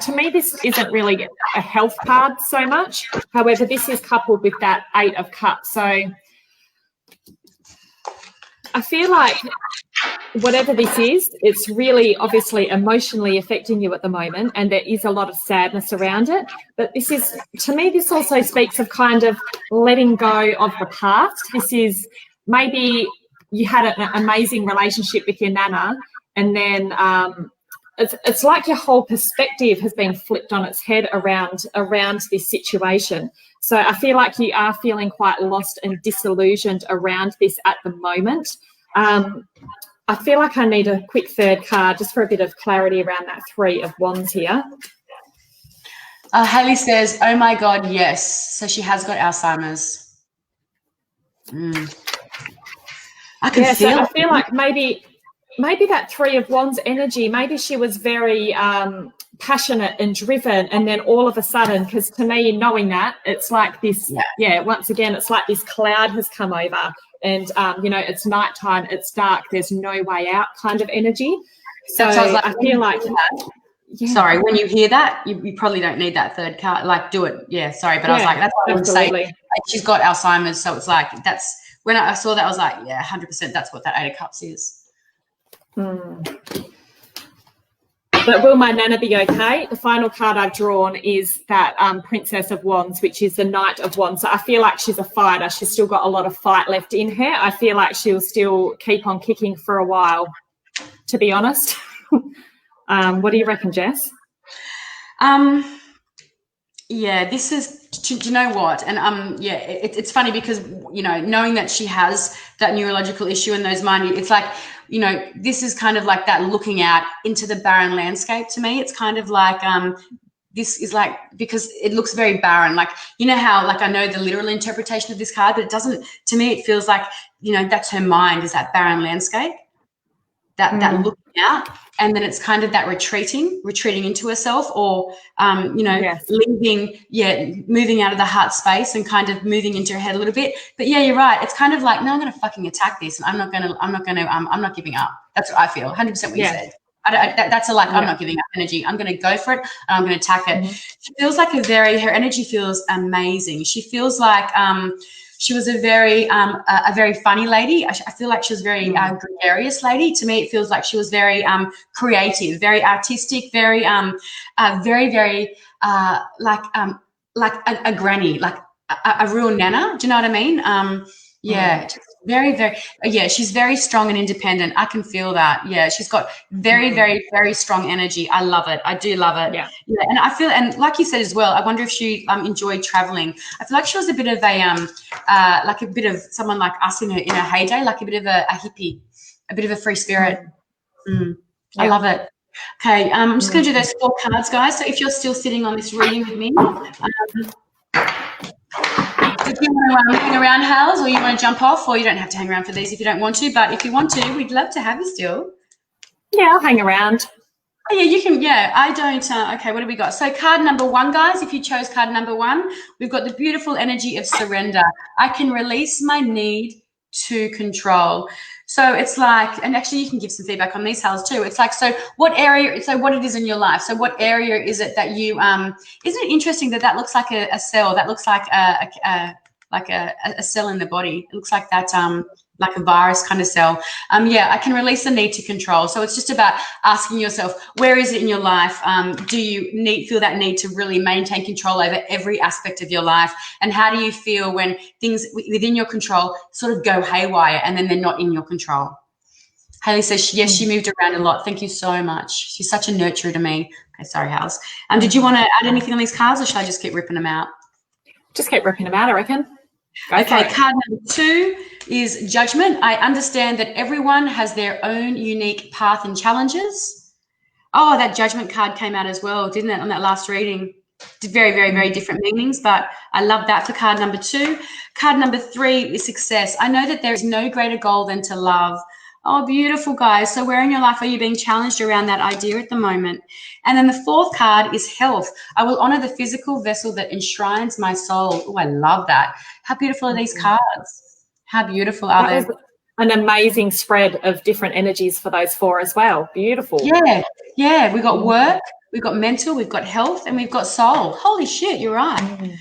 to me, this isn't really a health card so much. However, this is coupled with that 8 of Cups. So I feel like whatever this is, it's really obviously emotionally affecting you at the moment, and there is a lot of sadness around it. But this is, to me, this also speaks of kind of letting go of the past. This is maybe you had an amazing relationship with your Nana, and then it's like your whole perspective has been flipped on its head around this situation. So I feel like you are feeling quite lost and disillusioned around this at the moment. I feel like I need a quick third card just for a bit of clarity around that 3 of Wands here. Haley says, oh my God, yes. So she has got Alzheimer's. I can feel so I it. feel like maybe maybe that Three of Wands energy, maybe she was very passionate and driven, and then all of a sudden, because to me, knowing that, it's like this, once again, it's like this cloud has come over and, it's nighttime, it's dark, there's no way out kind of energy. So I feel like... Yeah. Sorry, when you hear that, you probably don't need that third card. Like, do it. Yeah, sorry. But I was like, that's what I would say. Like, she's got Alzheimer's. So it's like, that's, when I saw that, I was like, yeah, 100%. That's what that 8 of Cups is. But will my Nana be okay? The final card I've drawn is that Princess of Wands, which is the Knight of Wands. So I feel like she's a fighter. She's still got a lot of fight left in her. I feel like she'll still keep on kicking for a while, to be honest. What do you reckon, Jess? This is, do you know what? And it's funny because, knowing that she has that neurological issue and those mind, it's like, this is kind of like that looking out into the barren landscape to me. It's kind of like, this is like, because it looks very barren. Like, how, like, I know the literal interpretation of this card, but it doesn't, to me, it feels like, that's her mind, is that barren landscape, that looking out. And then it's kind of that retreating into herself, or, leaving, moving out of the heart space and kind of moving into her head a little bit. But yeah, you're right. It's kind of like, no, I'm going to fucking attack this. And I'm not giving up. That's what I feel. 100% what you said. That's I'm not giving up energy. I'm going to go for it and I'm going to attack it. She feels like her energy feels amazing. She feels like, she was a very funny lady. I feel like she was very gregarious lady. To me, it feels like she was very creative, very artistic, very very like a granny, like a real nana. Do you know what I mean? Very, very, she's very strong and independent. I can feel that. Yeah, she's got very, very, very strong energy. I love it. I do love it. Yeah. And I feel, and like you said as well, I wonder if she enjoyed traveling. I feel like she was a bit of like a bit of someone like us in her heyday, like a bit of a hippie, a bit of a free spirit. I love it. Okay, I'm just going to do those 4 cards, guys. So if you're still sitting on this reading with me, if you want to hang around, Hals, or you want to jump off, or you don't have to hang around for these if you don't want to, but if you want to, we'd love to have you still. Yeah, I'll hang around. Oh, yeah, you can. Yeah, I don't. Okay, what have we got? So card number 1, guys, if you chose card number 1, we've got the beautiful energy of surrender. I can release my need to control. So it's like, and actually you can give some feedback on these, Hals, too. It's like, so what it is in your life. So what area is it that you, isn't it interesting that looks like a cell, that looks like a cell in the body. It looks like that, like a virus kind of cell. I can release the need to control. So it's just about asking yourself, where is it in your life? Do you feel that need to really maintain control over every aspect of your life? And how do you feel when things within your control sort of go haywire and then they're not in your control? Haley says, yes, she moved around a lot. Thank you so much. She's such a nurturer to me. Okay, sorry, Hals. Did you want to add anything on these cards, or should I just keep ripping them out? Just keep ripping them out, I reckon. Okay, card number 2 is Judgment. I understand that everyone has their own unique path and challenges. Oh, that Judgment card came out as well, didn't it, on that last reading? Very, very, very different meanings, but I love that for card number 2. Card number 3 is Success. I know that there is no greater goal than to love. Oh, beautiful, guys. So where in your life are you being challenged around that idea at the moment? And then the 4th card is Health. I will honor the physical vessel that enshrines my soul. Oh, I love that. How beautiful are these cards? How beautiful are they? An amazing spread of different energies for those 4 as well. Beautiful. Yeah. We've got work, we've got mental, we've got health, and we've got soul. Holy shit, you're right.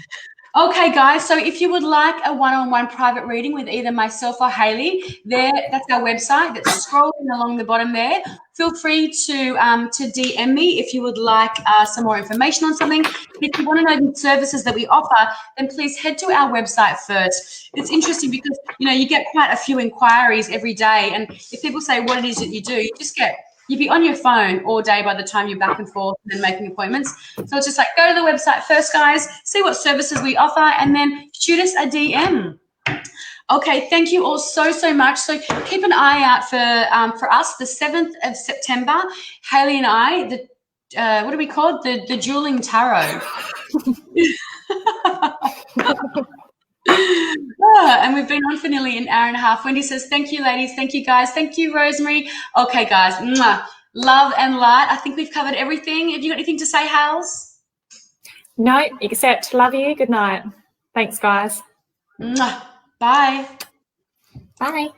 Okay, guys, so if you would like a one-on-one private reading with either myself or Haley, that's our website that's scrolling along the bottom there. Feel free to DM me if you would like some more information on something. If you want to know the services that we offer, then please head to our website first. It's interesting because, you get quite a few inquiries every day, and if people say what it is that you do, you'd be on your phone all day by the time you're back and forth and making appointments. So it's just like, go to the website first, guys, see what services we offer, and then shoot us a DM. Okay, thank you all so, so much. So keep an eye out for us, the 7th of September, Haley and I, what are we called? The dueling tarot. And we've been on for nearly an hour and a half. Wendy says, thank you, ladies. Thank you, guys. Thank you, Rosemary. Okay, guys. Mwah. Love and light. I think we've covered everything. Have you got anything to say, Hales? No, except love you. Good night. Thanks, guys. Mwah. Bye. Bye.